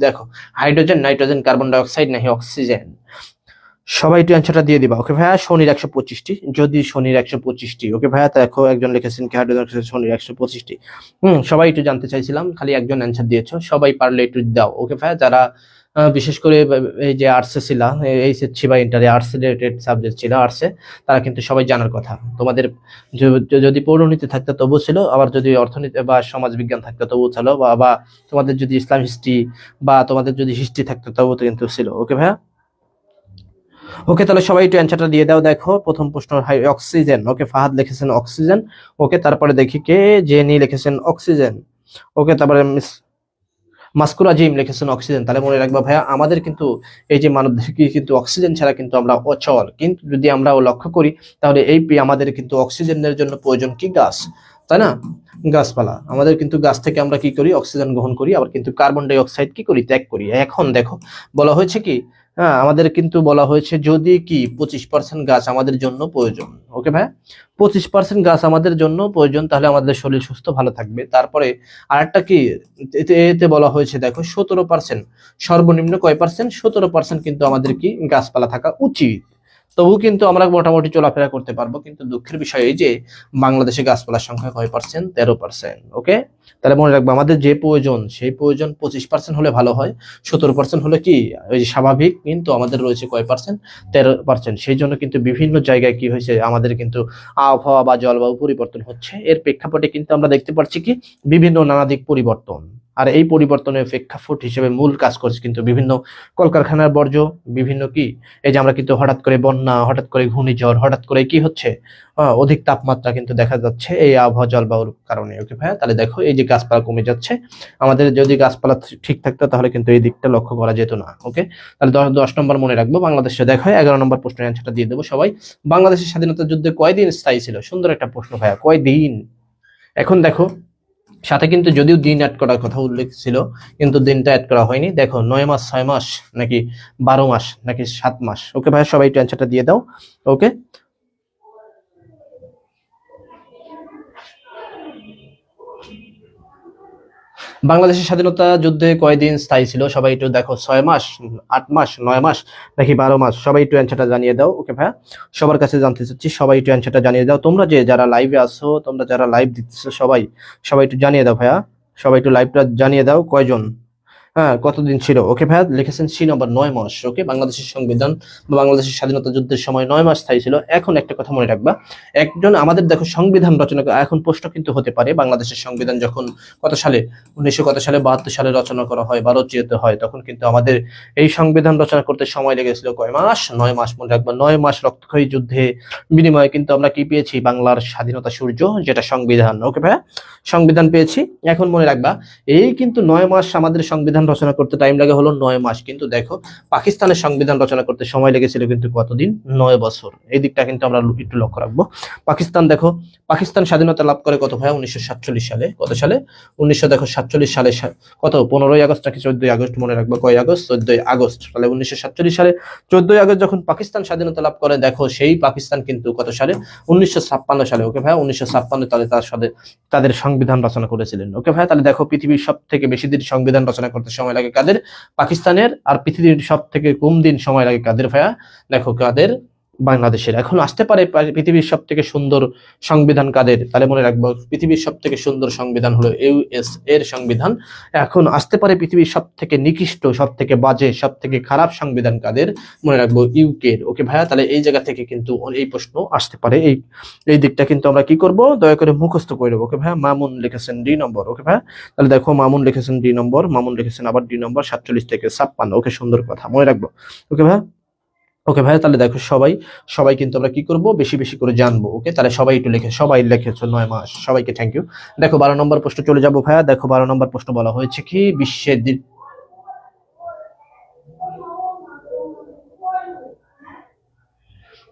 দেখো, hydrogen, nitrogen, carbon die oxide নাকি অক্সিজেন? সবাই একটু অ্যান্সারটা দিয়ে দিবা। ওকে ভাইয়া, শনির 125টি, যদি শনির 125টি। ওকে ভাইয়া, দেখো একজন লিখেছেন কি হাইড্রোজেন শনির 125টি। সবাই একটু জানতে চাইছিলাম, খালি একজন অ্যান্সার দিয়েছো, সবাই পারলে একটু দাও। ওকে ভাইয়া, যারা বিশেষ করে এই যে আর্টসে ছিল, এইচএসসি বা ইন্টারে আর্টস রিলেটেড সাবজেক্ট ছিল আর্টসে, তারা কিন্তু সবাই জানার কথা। তোমাদের যদি পৌরনীতি থাকতো তবু ছিল, আবার যদি অর্থনীতি বা সমাজ বিজ্ঞান থাকতো তবু ছিল, বা তোমাদের যদি ইসলাম হিস্ট্রি বা তোমাদের যদি হিস্ট্রি থাকতো তবু তো কিন্তু ছিল। ওকে ভাইয়া, ওকে, তাহলে সবাই একটু অ্যান্সারটা দিয়ে দাও। দেখো, প্রথম প্রশ্ন অক্সিজেন। ওকে, ফাহাদ লিখেছেন অক্সিজেন। ওকে, তারপরে দেখি কে, জেনি লিখেছেন অক্সিজেন। ওকে, তারপরে মিস মাস্কুরা জিম লিখেছেন অক্সিজেন। তাহলে মনে রাখবা ভাইয়া, আমাদের কিন্তু এই যে মানবদেহকে কিন্তু অক্সিজেন ছাড়া কিন্তু আমরা অচল। কিন্তু যদি আমরা লক্ষ্য করি, তাহলে আমাদের কিন্তু অক্সিজেনের জন্য প্রয়োজন কি? গাছ, তাই না? গাছপালা। আমাদের কিন্তু গাছ থেকে আমরা কি করি? অক্সিজেন গ্রহণ করি, আবার কিন্তু কার্বন ডাই অক্সাইড কি করি? ত্যাগ করি। এখন দেখো, বলা হয়েছে কি, আমাদের কিন্তু বলা হয়েছে যদি কি 25% গাছ আমাদের জন্য প্রয়োজন। ওকে ভাই, 25% গাছ আমাদের জন্য প্রয়োজন, তাহলে আমাদের শরীর সুস্থ ভালো থাকবে। তারপরে আরেকটা কি, এতে বলা হয়েছে দেখো 17%, সর্বনিম্ন কয় পার্সেন্ট? 17% কিন্তু আমাদের কি গাছপালা থাকা উচিত। তবু কিন্তু আমরা মোটামুটি চলাফেরা করতে পারবো। কিন্তু দুঃখের বিষয় এই যে বাংলাদেশে গাছপালার সংখ্যা কয় পার্সেন্ট? 13%। ওকে, তাহলে মনে রাখবো, আমাদের যে প্রয়োজন সেই প্রয়োজন 25% হলে ভালো হয়। 17% হলে কি ওই যে স্বাভাবিক, কিন্তু আমাদের রয়েছে কয় পার্সেন্ট? 13%। সেই জন্য কিন্তু বিভিন্ন জায়গায় কি হয়েছে, আমাদের কিন্তু আবহাওয়া বা জলবায়ু পরিবর্তন হচ্ছে। এর প্রেক্ষাপটে কিন্তু আমরা দেখতে পাচ্ছি কি বিভিন্ন নানাদিক পরিবর্তন। আর এই পরিবর্তনের প্রেক্ষাপট হিসেবে মূল কাজ করছে কিন্তু বিভিন্ন কলকারখানার বর্জ্য, বিভিন্ন কি, এই যে আমরা কিন্তু হঠাৎ করে বন্যা, হঠাৎ করে ঘূর্ণিঝড়, হঠাৎ করে কি হচ্ছে, অধিক তাপমাত্রা কিন্তু দেখা যাচ্ছে এই আবহাওয়া জলবায়ুর কারণে। ওকে ভাইয়া, তাহলে দেখো এই যে গাছপালা কমে যাচ্ছে, আমাদের যদি গাছপালা ঠিক থাকতো তাহলে কিন্তু এই দিকটা লক্ষ্য করা যেত না। ওকে, তাহলে 10 নম্বর মনে রাখবো। বাংলাদেশে দেখো 11 নম্বর প্রশ্নের অ্যান্সারটা দিয়ে দেবো সবাই। বাংলাদেশের স্বাধীনতা যুদ্ধে কয়দিন স্থায়ী ছিল? সুন্দর একটা প্রশ্ন ভাইয়া, কয়দিন? এখন দেখো, সাথে কিন্তু যদিও দিন অ্যাড করার কথা উল্লেখ ছিল, কিন্তু দিনটা অ্যাড করা হয়নি। দেখো 9 মাস, 6 মাস, নাকি 12 মাস, নাকি 7 মাস? ওকে ভাই, সবাই একটু অ্যান্সারটা দিয়ে দাও। ওকে, বাংলাদেশের স্বাধীনতা যুদ্ধে কয়দিন স্থায়ী ছিল? সবাই একটু দেখো, 6 মাস, 8 মাস, 9 মাস, নাকি 12 মাস? সবাই একটু অ্যান্সারটা জানিয়ে দাও। ওকে ভাইয়া, সবার কাছে জানতে চাচ্ছি, সবাই একটু অ্যান্সারটা জানিয়ে দাও। তোমরা যে যারা লাইভে আসো, তোমরা যারা লাইভ দিচ্ছ, সবাই সবাই একটু জানিয়ে দাও ভাইয়া, সবাই একটু লাইভটা জানিয়ে দাও কয়জন। হ্যাঁ কতদিন ছিল? ওকে ভাইয়া লিখেছেন সি নম্বর 9 মাস। ওকে, বাংলাদেশের সংবিধান বা বাংলাদেশের স্বাধীনতা যুদ্ধের সময় 9 মাস স্থায়ী ছিল। এখন একটা কথা মনে রাখবা, একজন আমাদের দেখো সংবিধান রচনা এখন প্রশ্ন কিন্তু হতে পারে, বাংলাদেশের সংবিধান যখন কত সালে 1900 কত সালে 72 সালে রচনা করা হয় বা রচিত হয়, তখন কিন্তু আমাদের এই সংবিধান রচনা করতে সময় লেগেছিল কয় মাস? 9 মাস। মনে রাখবা 9 মাস রক্তক্ষয়ী যুদ্ধে বিনিময়ে কিন্তু আমরা কি পেয়েছি? বাংলার স্বাধীনতা সূর্য, যেটা সংবিধান। ওকে ভাইয়া, সংবিধান পেয়েছি। এখন মনে রাখবা এই কিন্তু 9 মাস আমাদের সংবিধান রচনা করতে টাইম লাগে হলো 9 মাস, কিন্তু দেখো পাকিস্তানের সংবিধান রচনা করতে সময় লেগেছিল কিন্তু কতদিন? 9 বছর। এই দিকটা কিন্তু আমরা একটু লক্ষ্য রাখবো। পাকিস্তান দেখো, পাকিস্তান স্বাধীনতা লাভ করে কত ভাই? 1947 সালে। কত সালে? 1947 সালে কত? 15ই আগস্ট নাকি 14ই আগস্ট? মনে রাখবো কয় আগস্ট? 14ই আগস্ট। তাহলে 1947 সালে 14ই আগস্ট যখন পাকিস্তান স্বাধীনতা লাভ করে, দেখো সেই পাকিস্তান কিন্তু কত সালে? 1956 সালে। ওকে ভাই, 1956 তাহলে তার সাথে তাদের সংবিধান রচনা করেছিলেন। ওকে ভাই, তাহলে দেখো পৃথিবীর সব থেকে বেশি দিন সংবিধান রচনা করতে সময় লাগে কাদের? পাকিস্তানের। আর পৃথিবীর সব থেকে কম দিন সময় লাগে কাদের ভাইয়া? দেখো কাদের? বাংলাদেশের। এখন আসতে পারে পৃথিবীর সব থেকে সুন্দর সংবিধান কাদের? তাহলে মনে রাখবো পৃথিবীর সব থেকে সুন্দর সংবিধান হলো ইউএস এর সংবিধান। এখন আসতে পারে পৃথিবীর সব থেকে নিকৃষ্ট, সব থেকে বাজে, সব থেকে খারাপ সংবিধান কাদের? মনে রাখবো ইউকে। ওকে ভাইয়া, তাহলে এই জায়গা থেকে কিন্তু এই প্রশ্ন আসতে পারে। এই দিকটা কিন্তু আমরা কি করব? দয়া করে মুখস্থ করে দেবো। ওকে ভাইয়া, মামুন লিখেছেন ডি নম্বর। ওকে ভাইয়া, তাহলে দেখো মামুন লিখেছেন ডি নম্বর, মামুন লিখেছেন আবার ডি নম্বর, 47 থেকে 56। ওকে, সুন্দর কথা, মনে রাখবো। ওকে ভাইয়া, ওকে ভাইয়া, তাহলে দেখো সবাই সবাই কিন্তু আমরা কি করব? বেশি বেশি করে জানবো। ওকে, তাহলে সবাই একটু লিখে, সবাই লিখেছো 9 মাস, সবাইকে থ্যাংক ইউ। দেখো 12 নম্বর প্রশ্ন চলে যাবো ভাইয়া। দেখো 12 নম্বর প্রশ্ন বলা হয়েছে কি?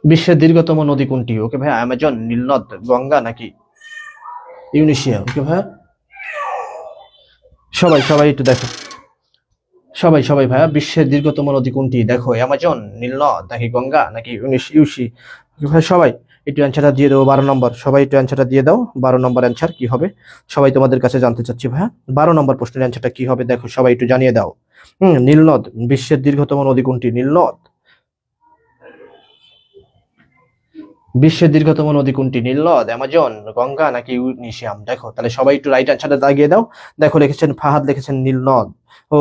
বিশ্বের দীর্ঘতম নদী কোনটি? ওকে ভাইয়া, অ্যামাজন, নীলনদ, গঙ্গা নাকি ইউনিশিয়া? ওকে ভাইয়া, সবাই সবাই একটু দেখো, সবাই সবাই ভাইয়া, বিশ্বের দীর্ঘতম নদী কোনটি? দেখো অ্যামাজন, নীলনদ নাকি গঙ্গা নাকি ইউসি? ভাই সবাই একটু অ্যান্সারটা দিয়ে দেবো। 12 নম্বর, সবাই একটু অ্যান্সারটা দিয়ে দাও। 12 নম্বর অ্যান্সার কি হবে? সবাই তোমাদের কাছে জানতে চাচ্ছি ভাইয়া, 12 নম্বর প্রশ্নের অ্যান্সারটা কি হবে? দেখো সবাই একটু জানিয়ে দাও। নীলনদ। বিশ্বের দীর্ঘতম নদী কোনটি? নীলনদ। বিশ্বের দীর্ঘতম নদী কোনটি? নীলনদ, অ্যামাজন, গঙ্গা নাকি ইউনিশিয়াম? দেখো তাহলে সবাই একটু রাইট অ্যান্সারটা দাগিয়ে দাও। দেখো লিখেছেন ফাহাদ, লিখেছেন নীলনদ। ও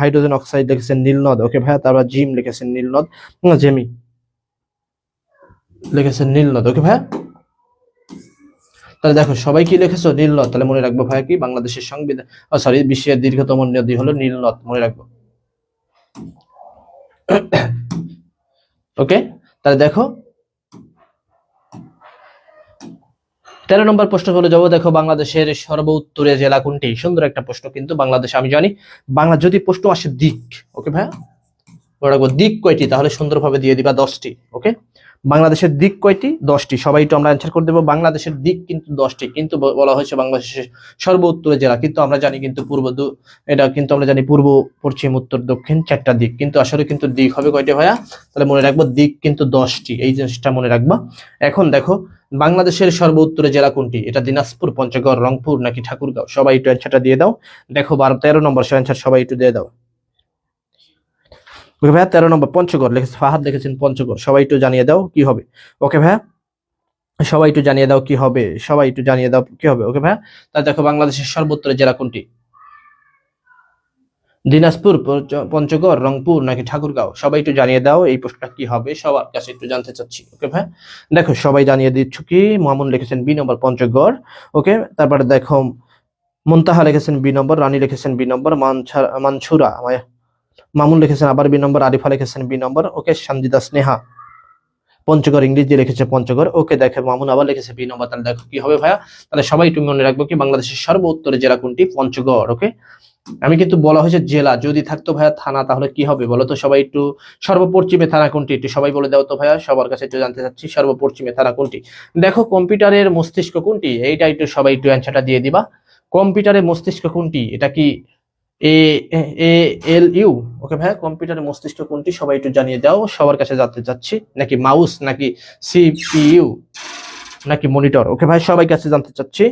হাইড্রোজেন অক্সাইড লিখেছেন নীলনদ। ওকে ভাইয়া, তারপর জিম লিখেছেন নীলনদ। জেমি লিখেছেন নীলনদ। ওকে ভাইয়া, তাহলে দেখো সবাই কি লিখেছো? নীলনদ। তাহলে মনে রাখবো ভাইয়া কি? বাংলাদেশের সংবিধান, সরি, বিশ্বের দীর্ঘতম নদী হলো নীলনদ, মনে রাখবো। ওকে, তাহলে দেখো 13 নম্বর প্রশ্ন চলে যাবো। দেখো বাংলাদেশের সর্ব উত্তরে জেলা কোনটি? সুন্দর একটা প্রশ্ন কিন্তু বাংলাদেশ, আমি জানি বাংলা যদি প্রশ্ন আসে দিক, ওকে ভাইয়া রাখবো দিক কয়টি, তাহলে সুন্দরভাবে দিয়ে দিবা 10টি। ওকে, বাংলাদেশের দিক কয়টি? 10টি। সবাই একটু আমরা অ্যান্সার করে দেবো। বাংলাদেশের দিক কিন্তু 10টি, কিন্তু বলা হয়েছে বাংলাদেশের সর্ব উত্তরে জেলা, কিন্তু আমরা জানি কিন্তু এটা কিন্তু আমরা জানি পূর্ব, পশ্চিম, উত্তর, দক্ষিণ 4টা দিক, কিন্তু আসলে কিন্তু দিক হবে কয়টি ভাইয়া? তাহলে মনে রাখবো দিক কিন্তু 10টি, এই জিনিসটা মনে রাখবা। এখন দেখো বাংলাদেশের সর্ব উত্তরে জেলা কোনটি? এটা দিনাজপুর, পঞ্চগড়, রংপুর নাকি ঠাকুরগাঁও? সবাই একটু অ্যান্সারটা দিয়ে দাও। দেখো 13 নম্বর অ্যান্সার সবাই একটু দিয়ে দাও। ওকে ভাইয়া, 13 নম্বর পঞ্চগড় লিখেছে ফাহাদ, লিখেছেন পঞ্চগড়। সবাই একটু জানিয়ে দাও কি হবে। ওকে ভাইয়া, সবাই একটু জানিয়ে দাও কি হবে, সবাই একটু জানিয়ে দাও কি হবে। ওকে ভাইয়া, তাহলে দেখো বাংলাদেশের সর্বোত্তরে জেলা কোনটি? দিনাজপুর, পঞ্চগড়, রংপুর নাকি ঠাকুরগাঁও? সবাই একটু জানিয়ে দাও এই প্রশ্নটা কি হবে, সবার কাছে একটু জানতে চাচ্ছি। ওকে ভাই, দেখো সবাই জানিয়ে দিচ্ছ কি? মামুন লিখেছেন বি নম্বর পঞ্চগড়। ওকে, তারপরে দেখো মুনতাহা লিখেছেন বি নম্বর, রানী লিখেছেন বি নম্বর, মানছুরা মামুন লিখেছেন আবার বি নম্বর, আরিফা লিখেছেন বি নম্বর। ওকে, সঞ্জিদা স্নেহা পঞ্চগড় ইংরেজি লিখেছে পঞ্চগড়। ওকে, দেখো মামুন আবার লিখেছে বি নম্বর। তাহলে দেখো কি হবে ভাইয়া? তাহলে সবাই একটু মনে রাখবো কি? বাংলাদেশের সর্ব উত্তরে জেলা কোনটি? পঞ্চগড়। ওকে, আমি কিন্তু বলা হয়েছে জেলা, যদি থাকতো ভাইয়া থানা তাহলে কি হবে বলো তো? সবাই একটু সর্বপশ্চিমে থানা কোনটি একটু সবাই বলে দাও তো ভাইয়া, সবার কাছে একটু জানতে চাচ্ছি সর্বপশ্চিমে থানা কোনটি। দেখো কম্পিউটারের মস্তিষ্ক কোনটি? এইটা একটু সবাই একটু অ্যান্সারটা দিয়ে দিবা। কম্পিউটারের মস্তিষ্ক কোনটি? এটা কি এ এ এল ইউ? ওকে ভাইয়া, কম্পিউটারের মস্তিষ্ক কোনটি? সবাই একটু জানিয়ে দাও, সবার কাছে জানতে চাচ্ছি। নাকি মাউস নাকি সিপিইউ নাকি মনিটর? ওকে ভাই, সবাই কাছে জানতে চাচ্ছি।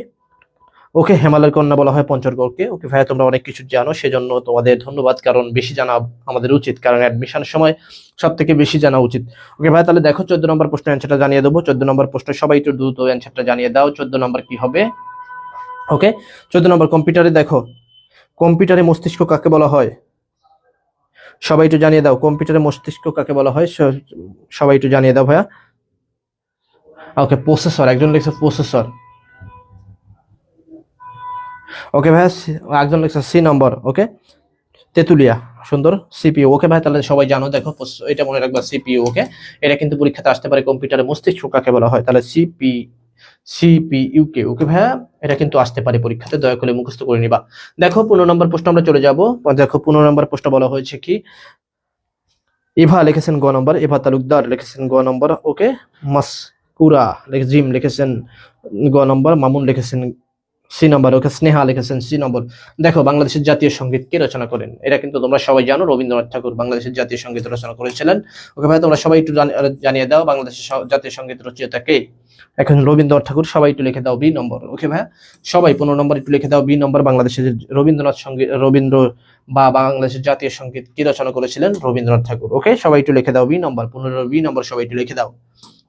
ওকে, হেমালয়ের কন্যা বলা হয় পঞ্চগড়কে। ওকে ভাইয়া, তোমরা অনেক কিছু জানো, সেজন্য তোমাদের ধন্যবাদ, কারণ বেশি জানা আমাদের উচিত, কারণ অ্যাডমিশনের সময় সব থেকে বেশি জানা উচিত। ওকে ভাইয়া, তাহলে দেখো 14 নম্বর প্রশ্নের অ্যান্সারটা জানিয়ে দেবো। 14 নম্বর প্রশ্ন সবাই একটু দ্রুত অ্যান্সারটা জানিয়ে দাও। 14 নম্বর কি হবে? ওকে, 14 নম্বর কম্পিউটারে দেখো কম্পিউটারে মস্তিষ্ক কাকে বলা হয়? সবাই একটু জানিয়ে দাও, কম্পিউটারে মস্তিষ্ক কাকে বলা হয়? সবাই একটু জানিয়ে দাও ভাইয়া। ওকে, প্রসেসর, একজন লিখছে প্রসেসর। ওকে ভাইয়া, একজন লিখছে সি নম্বর। ওকে, তেতুলিয়া, সুন্দর। সিপিইউ, ওকে ভাই, তাহলে সবাই জানো, দেখো এটা মনে রাখবা, সিপিইউ। ওকে, এটা কিন্তু পরীক্ষাতে আসতে পারে, কম্পিউটারে মস্তিষ্ক কাকে বলা হয়, তাহলে সিপিইউ কে। ওকে ভাইয়া, এটা কিন্তু আসতে পারে পরীক্ষাতে, দয়া করে মুখস্থ করে নিবা। দেখো 15 নম্বর প্রশ্ন আমরা চলে যাব। দেখো 15 নম্বর প্রশ্ন বলা হয়েছে কি, ইভা লিখেছেন গ নম্বর, ইভা তালুকদার লিখেছেন গ নম্বর। ওকে, মাসকুরা জিম লিখেছেন গ নম্বর, মামুন লিখেছেন সি নম্বর। ওকে, স্নেহা লিখেছেন সি নম্বর। দেখো, বাংলাদেশের জাতীয় সঙ্গীত কে রচনা করেন? এটা কিন্তু তোমরা সবাই জানো, রবীন্দ্রনাথ ঠাকুর বাংলাদেশের জাতীয় সঙ্গীত রচনা করেছিলেন। ওকে ভাই, তোমরা সবাই একটু জানিয়ে দাও, বাংলাদেশের জাতীয় সঙ্গীত রচয়িতা কে? এখন রবীন্দ্রনাথ ঠাকুর, সবাই একটু লিখে দাও বি নম্বর। ওকে ভাই, সবাই 15 নম্বর একটু লিখে দাও বি নম্বর। বাংলাদেশের রবীন্দ্রনাথ সঙ্গীত, বাংলাদেশের জাতীয় সঙ্গীত কি রচনা করেছিলেন? রবীন্দ্রনাথ ঠাকুর। ওকে, সবাই একটু লিখে দাও বি নম্বর, 15 বি নম্বর, সবাই একটু লিখে দাও।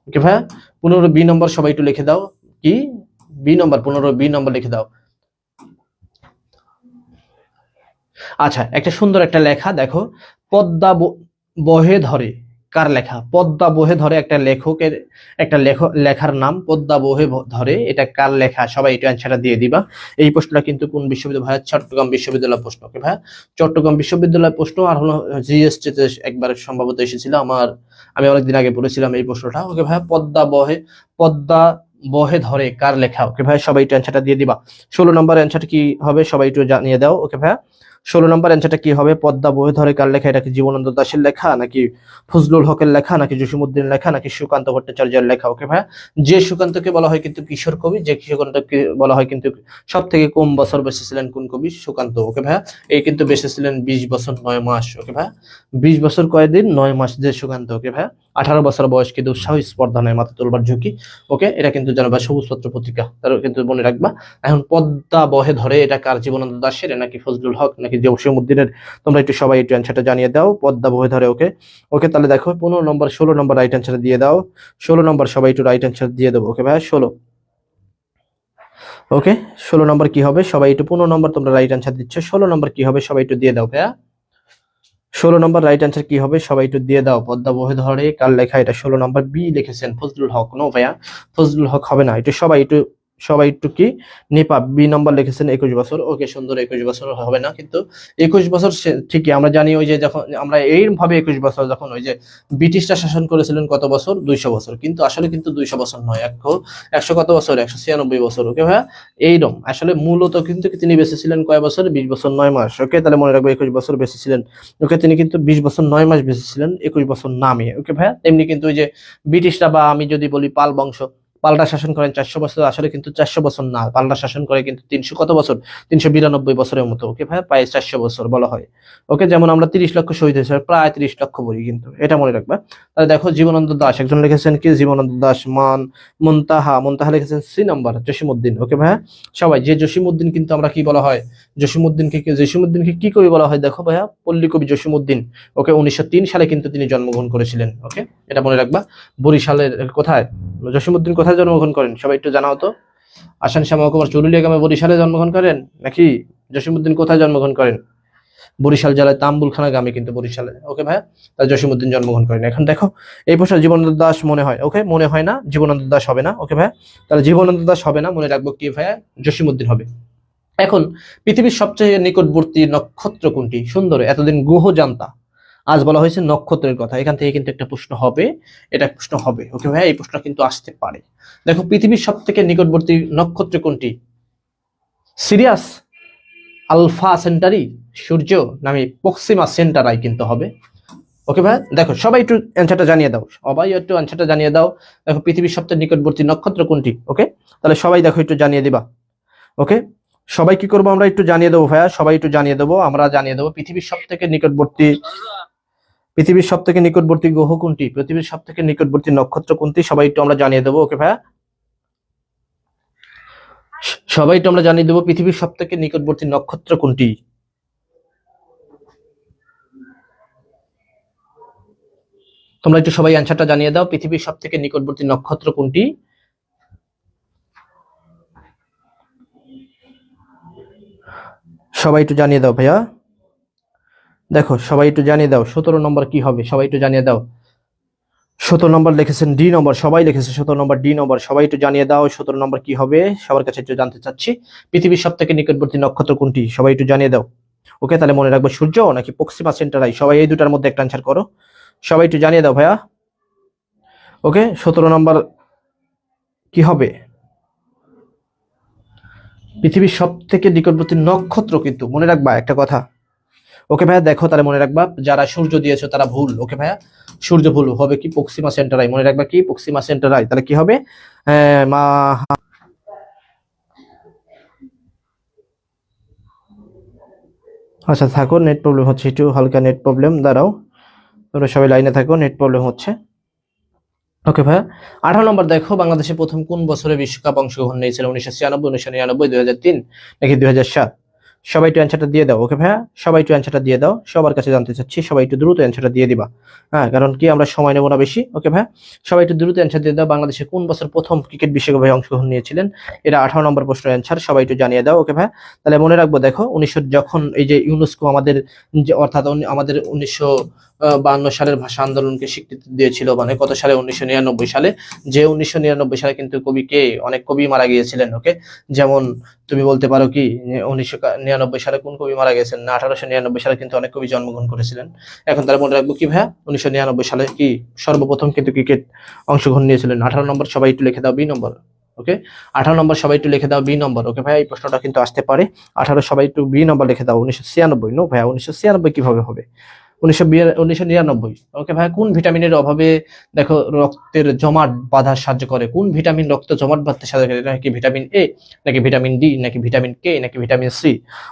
ওকে ভাই, 15 বি নম্বর, সবাই একটু লিখে দাও। কি বি নম্বর? 15 বি নম্বর লিখে দাও। আচ্ছা, একটা সুন্দর একটা লেখা দেখো, পদ্মা বহে ধরে, কার লেখা? পদ্মা বহে ধরে একটা লেখকের, একটা লেখার নাম পদ্মা বহে ধরে, এটা কার লেখা? সবাই একটু অ্যান্সারটা দিয়ে দিবা। এই প্রশ্নটা কিন্তু কোন বিশ্ববিদ্যালয় ভাইয়া? চট্টগ্রাম বিশ্ববিদ্যালয় প্রশ্ন। ওকে ভাইয়া, চট্টগ্রাম বিশ্ববিদ্যালয় প্রশ্ন। আর হলো জিএসটি তে একবার সম্ভবত এসেছিল, আমি অনেকদিন আগে পড়েছিলাম এই প্রশ্নটা। ওকে ভাইয়া, পদ্মা বহে ধরে কার লেখা? ওকে ভাই, সবাই একটু অ্যান্সারটা দিয়ে দিবা। 16 নম্বর অ্যান্সারটা কি হবে? সবাই একটু জানিয়ে দাও। ওকে ভাইয়া, 16 নম্বর অ্যান্সারটা কি হবে? পদ্মা বহে ধরে কার লেখা? এটা কি জীবনানন্দ দাশের লেখা, নাকি ফজলুল হকের লেখা, নাকি জসীমউদ্দিনের লেখা, নাকি সুকান্ত ভট্টাচার্যের লেখা? ওকে ভাইয়া, যে সুকান্তকে বলা হয় কিন্তু কিশোর কবি, যে সুকান্তকে বলা হয় কিন্তু সব থেকে কম বছর বেঁচে ছিলেন কোন কবি? সুকান্ত। ওকে ভাইয়া, এই কিন্তু বেঁচে ছিলেন 20 বছর 9 মাস। ওকে ভাইয়া, 20 বছর কয়দিন? 9 মাস যে সুকান্ত। ওকে ভাইয়া, 18 বছর বয়স কিন্তু উৎসাহ স্পর্ধা নয়, মাথা তোলবার ঝুঁকি। ওকে, এটা কিন্তু জানাবা, সবুজ পত্র পত্রিকা, তার কিন্তু মনে রাখবা। এখন পদ্মা বহে ধরে, এটা কার? জীবনানন্দ দাশের, নাকি ফজলুল হক, নাকি জসীমউদ্দিনের? তোমরা একটু সবাই একটু অ্যান্সারটা জানিয়ে দাও। পদ্মা বহে ধরে। ওকে, ওকে, তাহলে দেখো 15 নম্বর, 16 নম্বর রাইট অ্যান্সার দিয়ে দাও। 16 নম্বর, সবাই একটু রাইট অ্যান্সার দিয়ে দেবো। ওকে ভাই, 16। ওকে, 16 নম্বর কি হবে? সবাই একটু, 15 নম্বর তোমরা রাইট অ্যান্সার দিচ্ছ, 16 নম্বর কি হবে? সবাই একটু দিয়ে দাও ভাইয়া। 16 নম্বর রাইট অ্যান্সার কি হবে? সবাই একটু দিয়ে দাও। পদ্মা বহে ধরে কার লেখা? এটা 16 নম্বর বি লিখেছেন ফজলুল হক। নো ভাইয়া, ফজলুল হক হবে না। একটু সবাই একটু কি নিপা বি নম্বর লিখেছেন 21 বছর। ওকে, সুন্দর, 21 বছর হবে না কিন্তু, 21 বছর ঠিকই আমরা জানি। ওই যে যখন আমরা এইভাবে 21 বছর, যখন ওই যে ব্রিটিশরা শাসন করেছিলেন কত বছর? 200 বছর। কিন্তু আসলে কিন্তু 200 বছর নয়, 100 কত বছর? 196 বছর। ওকে ভাইয়া, এইরকম আসলে মূলত কিন্তু তিনি বেঁচে ছিলেন কয় বছর? 20 বছর 9 মাস। ওকে, তাহলে মনে রাখবো 21 বছর বেঁচে ছিলেন। ওকে, তিনি কিন্তু 20 বছর 9 মাস বেঁচে ছিলেন, 21 বছর নামে। ওকে ভাইয়া, তেমনি কিন্তু ওই যে ব্রিটিশরা, বা আমি যদি বলি পাল বংশ, পাল্টা শাসন করেন 400 বছর, আসলে কিন্তু 400 বছর না, পাল্টা শাসন করে কিন্তু 300 কত বছর? 392 বছরের মতো। ওকে ভাই, প্রায় 400 বছর বলা হয়। ওকে, যেমন আমরা 30 লক্ষ শহীদ হয়েছে, প্রায় 30 লক্ষ বলি কিন্তু, এটা মনে রাখবা। তাহলে দেখো, জীবনানন্দ দাশ একজন লিখেছেন কি? জীবনানন্দ দাশ। মুনতাহা লিখেছেন সি নাম্বার, জসীমউদ্দিন। ওকে ভাইয়া, সবাই যে জসীমউদ্দিন কিন্তু আমরা কি বলা হয়? জসীমউদ্দিনকে কি কবি বলা হয়? দেখো ভাইয়া, পল্লী কবি জসীমউদ্দিন। ওকে, 1903 সালে কিন্তু তিনি জন্মগ্রহণ করেছিলেন। ওকে, এটা মনে রাখবা। বরিশালের কোথায়? জসীমউদ্দিন কোথায় জন্মগ্রহণ করেন? সবাই একটু জানাও তো। আসান শাহ মহকুমার চুরুলিয়া গ্রামে বরিশালে জন্মগ্রহণ করেন, নাকি জসীমউদ্দিন কোথায় জন্মগ্রহণ করেন? বরিশাল জেলায় তাম্বুলখানা গ্রামে কিন্তু বরিশালে। ওকে ভাইয়া, তাই জসীমউদ্দিন জন্মগ্রহণ করেন। এখন দেখো, এই প্রশ্ন জীবনানন্দ দাশ মনে হয়। ওকে, মনে হয় না, জীবনানন্দ দাশ হবে না। ওকে ভাইয়া, তাহলে জীবনানন্দ দাশ হবে না, মনে রাখবো কি ভাইয়া? জসীমউদ্দিন হবে। এখন, পৃথিবীর সবচেয়ে নিকটবর্তী নক্ষত্র কোনটি? সুন্দর, এতদিন গ্রহ জানতা, আজ বলা হয়েছে নক্ষত্রের কথা। এখান থেকে কিন্তু একটা প্রশ্ন হবে, এটা প্রশ্ন হবে। ওকে ভাই, এই প্রশ্ন কিন্তু আসতে পারে। দেখো, পৃথিবীর সব থেকে নিকটবর্তী নক্ষত্র কোনটি? সিরিয়াস, আলফা সেন্টারি, সূর্য, নামে প্রক্সিমা সেন্টারাই কিন্তু হবে। ওকে ভাই, দেখো সবাই একটু অ্যান্সারটা জানিয়ে দাও, সবাই একটু অ্যান্সারটা জানিয়ে দাও। দেখো, পৃথিবীর সবচেয়ে নিকটবর্তী নক্ষত্র কোনটি? ওকে, তাহলে সবাই দেখো একটু জানিয়ে দিবা। ওকে, সবাই কি করবো? আমরা একটু জানিয়ে দেবো ভাইয়া, সবাই একটু জানিয়ে দেবো, আমরা জানিয়ে দেবো পৃথিবীর সব থেকে নিকটবর্তী গ্রহ কোনটি? পৃথিবীর সব থেকে নিকটবর্তী নক্ষত্র কোনটি? সবাই একটু আমরা জানিয়ে দেবো। ওকে ভাইয়া, সবাই একটু আমরা জানিয়ে দেবো, পৃথিবীর সব থেকে নিকটবর্তী নক্ষত্র কোনটি? তোমরা একটু সবাই অ্যান্সারটা জানিয়ে দাও, পৃথিবীর সব থেকে নিকটবর্তী নক্ষত্র কোনটি? সবাই একটু জানিয়ে দাও ভাইয়া। দেখো সবাই একটু জানিয়ে দাও 17 নম্বর কি হবে, সবাই একটু জানিয়ে দাও। 17 নম্বর লিখেছেন ডি নম্বর, সবাই লিখেছে 17 নম্বর ডি নম্বর, সবাই একটু জানিয়ে দাও 17 নম্বর কি হবে, সবার কাছে একটু জানতে চাচ্ছি। পৃথিবীর সব থেকে নিকটবর্তী নক্ষত্র কোনটি, সবাই একটু জানিয়ে দাও। ওকে, তাহলে মনে রাখবো সূর্য নাকি প্রক্সিমা সেন্টারাই, সবাই এই দুটার মধ্যে একটা অ্যান্সার করো, সবাই একটু জানিয়ে দাও ভাইয়া। ওকে, 17 নম্বর কি হবে, পৃথিবীর সব থেকে নিকটবর্তী নক্ষত্র কিন্তু মনে রাখবা একটা কথা। ওকে ভাইয়া, দেখো তাহলে মনে রাখবা যারা সূর্য দিয়েছো তারা ভুল। ওকে ভাইয়া, সূর্য ভুল হবে কি প্রক্সিমা সেন্টারাই, মনে রাখবা কি প্রক্সিমা সেন্টারাই, তাহলে কি হবে মা। আচ্ছা থাকো, নেট প্রবলেম হচ্ছে, একটু হালকা নেট প্রবলেম, দাঁড়াও তোমরা সবাই লাইনে থাকো, নেট প্রবলেম হচ্ছে। ওকে ভাইয়া, 18 নম্বর দেখো বাংলাদেশে প্রথম কোন বছরে বিশ্বকাপ অংশগ্রহণ নিয়েছিল, 1996, 1999, 2003 নাকি 2007, সবাই একটু অ্যান্সারটা দিয়ে দাও। ওকে ভাইয়া, সবাই একটু অ্যান্সারটা দিয়ে দাও, সবার কাছে জানতে চাচ্ছি, সবাই একটু দ্রুত অ্যান্সারটা দিয়ে দিবা। হ্যাঁ, কারণ কি আমরা সময় নেবো না বেশি। ওকে ভাইয়া, সবাই একটু দ্রুত অ্যান্সার দিয়ে দাও, বাংলাদেশে কোন বছর প্রথম ক্রিকেট বিশ্বকাপে অংশগ্রহণ নিয়েছিলেন, এটা 18 নম্বর প্রশ্নের অ্যান্সার, সবাই একটু জানিয়ে দাও। ওকে ভাইয়া, তাহলে মনে রাখবো দেখো 1900 যখন এই যে ইউনেস্কো আমাদের অর্থাৎ আমাদের 1952 সালের ভাষা আন্দোলনকে স্বীকৃতি দিয়েছিল, মানে কত সালে, 1999 সালে, যে 1999 সালে কিন্তু কবিকে অনেক কবি মারা গিয়েছিলেন। ওকে, যেমন তুমি বলতে পারো কি 1999 সালে কোন কবি মারা গেছেন না, 1899 সালে কিন্তু অনেক কবি জন্মগ্রহণ করেছিলেন। এখন তাহলে মনে রাখবো কি ভাইয়া, 1999 সালে কি সর্বপ্রথম কিন্তু ক্রিকেট অংশগ্রহণ নিয়েছিলেন। 18 নম্বর সবাই একটু লিখে দাও বি নম্বর। ওকে, 18 নম্বর সবাই একটু লিখে দাও বি নম্বর। ওকে ভাইয়া, এই প্রশ্নটা কিন্তু আসতে পারে। 18 সবাই একটু বি নম্বর লিখে দাও। 1996, নো ভাইয়া 1996 কিভাবে হবে, 1999। ওকে ভাইয়া, কোন ভিটামিনের অভাবে দেখো রক্তের জমাট বাঁধা সাহায্য করে, কোন ভিটামিন রক্ত জমাট বাঁধতে সাহায্য করে, নাকি ভিটামিন এ নাকি ভিটামিন ডি নাকি ভিটামিন কে নাকি ভিটামিন সি।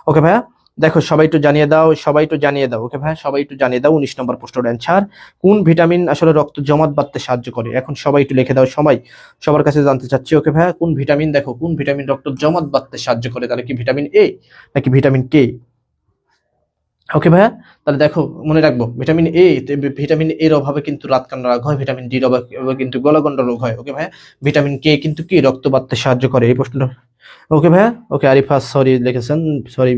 ওকে ভাইয়া, দেখো সবাই একটু জানিয়ে দাও, সবাই একটু জানিয়ে দাও। ওকে ভাইয়া, সবাই একটু জানিয়ে দাও 19 নম্বর প্রশ্নের অ্যান্সার, কোন ভিটামিন আসলে রক্ত জমাট বাঁধতে সাহায্য করে, এখন সবাই একটু লিখে দাও, সবাই সবার কাছে জানতে চাচ্ছি। ওকে ভাইয়া, কোন ভিটামিন, দেখো কোন ভিটামিন রক্ত জমাট বাঁধতে সাহায্য করে, তাহলে কি ভিটামিন এ নাকি ভিটামিন কে। ওকে ভাইয়া, তাহলে দেখো মনে রাখবো ভিটামিন এ, ভিটামিন এর অভাবে কিন্তু রাতকানা রোগ হয়, ভিটামিন ডির অভাবে কিন্তু গলগণ্ড রোগ হয়। ওকে ভাইয়া, ভিটামিন কে কিন্তু কি রক্ত বাড়তে সাহায্য করে, এই প্রশ্নটা। ওকে ভাইয়া, ওকে আরিফা সরি লিখেছেন, সরি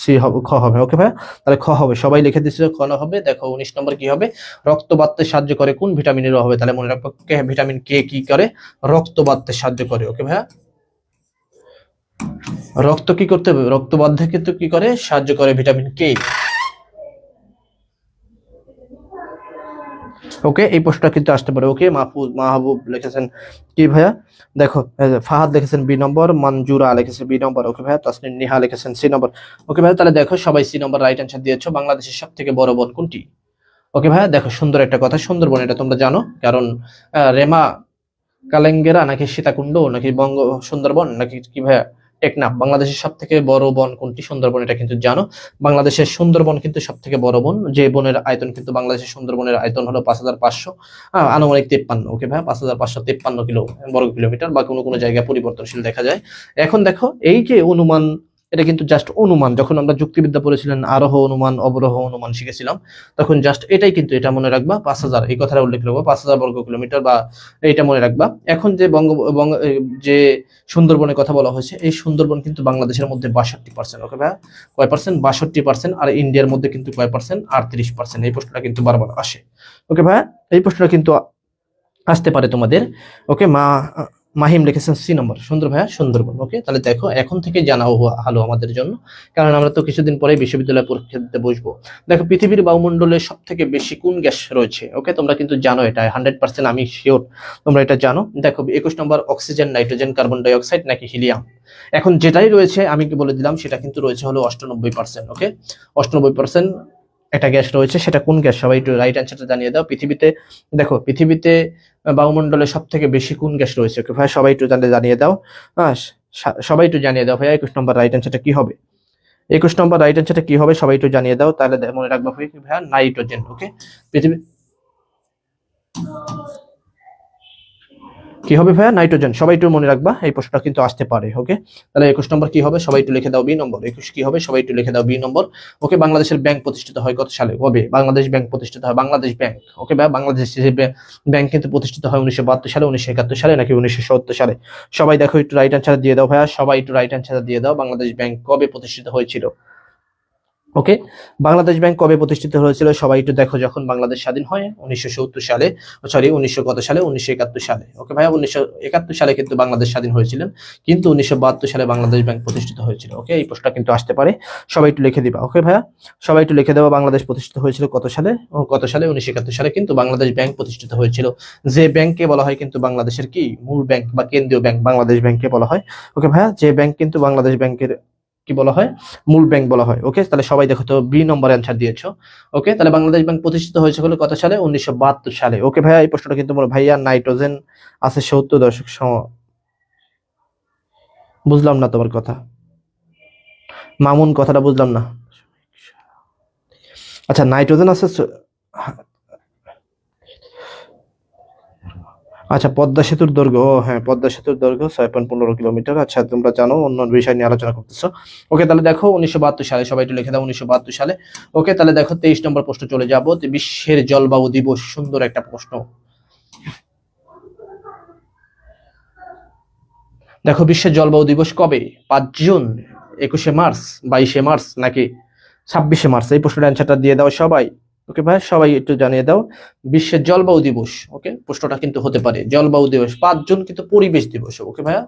সি হবে, খ হবে। ওকে ভাইয়া, তাহলে খ হবে, সবাই লিখে দিচ্ছে খ না হবে। দেখো 19 নম্বর কি হবে, রক্ত বাড়তে সাহায্য করে কোন ভিটামিনের অভাবে, তাহলে মনে রাখবো ভিটামিন কে কি করে, রক্ত বাড়তে সাহায্য করে। ওকে ভাইয়া, রক্ত কি করতে হবে, রক্ত বাঁধতে কিন্তু কি করে সাহায্য করে ভিটামিন কে। ওকে, এই প্রশ্নটা কিন্তু আসতে পারে। ওকে, মাহবুব লিখেছেন কি ভাইয়া, দেখো ফাহাদ লিখেছেন বি নম্বর, মঞ্জুরা লিখেছেন বি নম্বর। ওকে ভাইয়া, তাসনিম নিহা লিখেছেন সি নম্বর। ওকে ভাইয়া, তাহলে দেখো সবাই সি নম্বর রাইট অ্যান্সার দিয়েছো। বাংলাদেশের সব থেকে বড় বন কোনটি। ওকে ভাইয়া, দেখো সুন্দর একটা কথা, সুন্দরবন, এটা তোমরা জানো, কারণ রেমা কালেঙ্গেরা নাকি সীতাকুণ্ড নাকি বঙ্গ সুন্দরবন নাকি কি ভাইয়া টেকনাফ, বাংলাদেশের সব থেকে বড় বন কোনটি, সুন্দরবন, এটা কিন্তু জানো। বাংলাদেশের সুন্দরবন কিন্তু সব থেকে বড় বন, যে বনের আয়তন কিন্তু বাংলাদেশের সুন্দরবনের আয়তন হলো 5500 আনুমানিক 53। ওকে ভাইয়া, 5553 কিলো বর্গ কিলোমিটার, বা কোনো কোনো জায়গায় পরিবর্তনশীল দেখা যায়। এখন দেখো এই যে অনুমান, এটা কিন্তু জাস্ট অনুমান, যখন আমরা যুক্তিবিদ্যা পড়েছিলেন আরোহ অনুমান অবরোহ অনুমান শিখেছিলাম, তখন জাস্ট এটাই কিন্তু, এটা মনে রাখবা 5000, এই কথাটা উল্লেখ করবো 5000 বর্গ কিলোমিটার, বা এইটা মনে রাখবা। এখন যে যে সুন্দরবনের কথা বলা হয়েছে, এই সুন্দরবন কিন্তু বাংলাদেশের মধ্যে 62%। ওকে ভাইয়া, কয় পার্সেন্ট, 62%, আর ইন্ডিয়ার মধ্যে কিন্তু কয় পার্সেন্ট, 38%। এই প্রশ্নটা কিন্তু বারবার আসে। ওকে ভাইয়া, এই প্রশ্নটা কিন্তু আসতে পারে তোমাদের। ওকে, মাহিম লিখেছেন সি নম্বর, সুন্দর ভাইয়া সুন্দরবন। ওকে, তাহলে দেখো এখন থেকে জানা হলো আমাদের জন্য, কারণ আমরা তো কিছুদিন পরে বিশ্ববিদ্যালয় পরীক্ষা দিতে বসবো। দেখো পৃথিবীর বায়ুমণ্ডলে সব থেকে বেশি কোন গ্যাস রয়েছে। ওকে, তোমরা কিন্তু জানো এটা 100%, আমি শিওর তোমরা এটা জানো। দেখো 21 নম্বর oxygen, nitrogen, carbon die oxide নাকি হিলিয়াম। এখন যেটাই রয়েছে আমি কি বলে দিলাম, সেটা কিন্তু রয়েছে হলো 98%। ওকে, 98% একটা গ্যাস রয়েছে, সেটা কোন গ্যাস, সবাই একটু রাইট অ্যান্সারটা জানিয়ে দাও। পৃথিবীতে দেখো, পৃথিবীতে বায়ুমণ্ডলে সব থেকে বেশি কোন গ্যাস রয়েছে। ওকে ভাই, সবাই একটু জানিয়ে দাও। হ্যাঁ, সবাই একটু জানিয়ে দাও ভাইয়া 21 নম্বর রাইট অ্যান্সারটা কি হবে, 21 নম্বর রাইট অ্যান্সারটা কি হবে, সবাই একটু জানিয়ে দাও, তাহলে মনে রাখবা ভাইয়া নাইট্রোজেন। ওকে, পৃথিবী কি হবে ভাইয়া, নাইট্রোজেন, সবাই একটু মনে রাখবা, এই প্রশ্নটা কিন্তু আসতে পারে। ওকে, তাহলে 21 নম্বর কি হবে, সবাই একটু লিখে দাও বি নম্বর। 21 কি হবে, সবাই একটু লিখে দাও বি নম্বর। ওকে, বাংলাদেশের ব্যাংক প্রতিষ্ঠিত হয় কত সালে, কবে বাংলাদেশ ব্যাংক প্রতিষ্ঠিত হয়, বাংলাদেশ ব্যাংক। ওকে ভাইয়া, বাংলাদেশ ব্যাংক কিন্তু প্রতিষ্ঠিত হয় 1972 সালে, 1971 সালে নাকি 1970 সালে, সবাই দেখো একটু রাইট অ্যান্সার দিয়ে দাও ভাইয়া, সবাই একটু রাইট অ্যান্সার দিয়ে দাও, বাংলাদেশ ব্যাংক কবে প্রতিষ্ঠিত হয়েছিল। ওকে, বাংলাদেশ ব্যাংক কবে প্রতিষ্ঠিত হয়েছিল সবাই একটু দেখো। যখন বাংলাদেশ স্বাধীন হয় 1970 সালে, সরি 1900 কত সালে, 1971 সালে। ওকে ভাইয়া, 1971 সালে কিন্তু বাংলাদেশ স্বাধীন হয়েছিলেন, কিন্তু 1972 সালে বাংলাদেশ ব্যাংক প্রতিষ্ঠিত হয়েছিল। ওকে, এই প্রশ্নটা কিন্তু আসতে পারে, সবাই একটু লিখে দিবা। ওকে ভাইয়া, সবাই একটু লিখে দেওয়া, বাংলাদেশ প্রতিষ্ঠিত হয়েছিল কত সালে, কত সালে, 1971 সালে কিন্তু বাংলাদেশ ব্যাংক প্রতিষ্ঠিত হয়েছিল। যে ব্যাংককে বলা হয় কিন্তু বাংলাদেশের কি মূল ব্যাংক বা কেন্দ্রীয় ব্যাংক, বাংলাদেশ ব্যাংককে বলা হয়। ওকে ভাইয়া, যে ব্যাংক কিন্তু বাংলাদেশ ব্যাংকের কি বলা হয়, মূল ব্যাংক বলা হয়। ওকে, তাহলে সবাই দেখো তো বি নম্বর অ্যান্সার দিয়েছো। ওকে, তাহলে বাংলাদেশ ব্যাংক প্রতিষ্ঠিত হয়েছে হলো কত সালে, 1972 সালে। ওকে ভাইয়া, এই প্রশ্নটা কিন্তু বলো ভাইয়া নাইট্রোজেন আছে 70 দশক বুঝলাম না তোমার কথা, মামুন, কথাটা বুঝলাম না। আচ্ছা, নাইট্রোজেন আছে আচ্ছা, পদ্মা সেতুর দৈর্ঘ্য, ও হ্যাঁ, পদ্মা সেতুর দৈর্ঘ্য 6.15 কিলোমিটার। আচ্ছা, তোমরা জানো, অন্য বিষয় নিয়ে আলোচনা করতেছো। ওকে, তাহলে দেখো 1972 সালে, সবাই একটু লিখে দাও 1972 সালে। ওকে, তাহলে দেখো 23 নম্বর প্রশ্ন চলে যাবো। বিশ্বের জলবায়ু দিবস, সুন্দর একটা প্রশ্ন। দেখো, বিশ্বের জলবায়ু দিবস কবে? 5 জুন, 21শে মার্চ, 22শে মার্চ নাকি 26শে মার্চ? এই প্রশ্নের অ্যান্সারটা দিয়ে দাও সবাই। ওকে ভাই, সবাই একটু জানিয়ে দাও। বিশ্বের জলবায়ু দিবস, ওকে, প্রশ্নটা কিন্তু হতে পারে জলবায়ু দিবস 5 জুন কিন্তু পরিবেশ দিবস। ওকে ভাইয়া,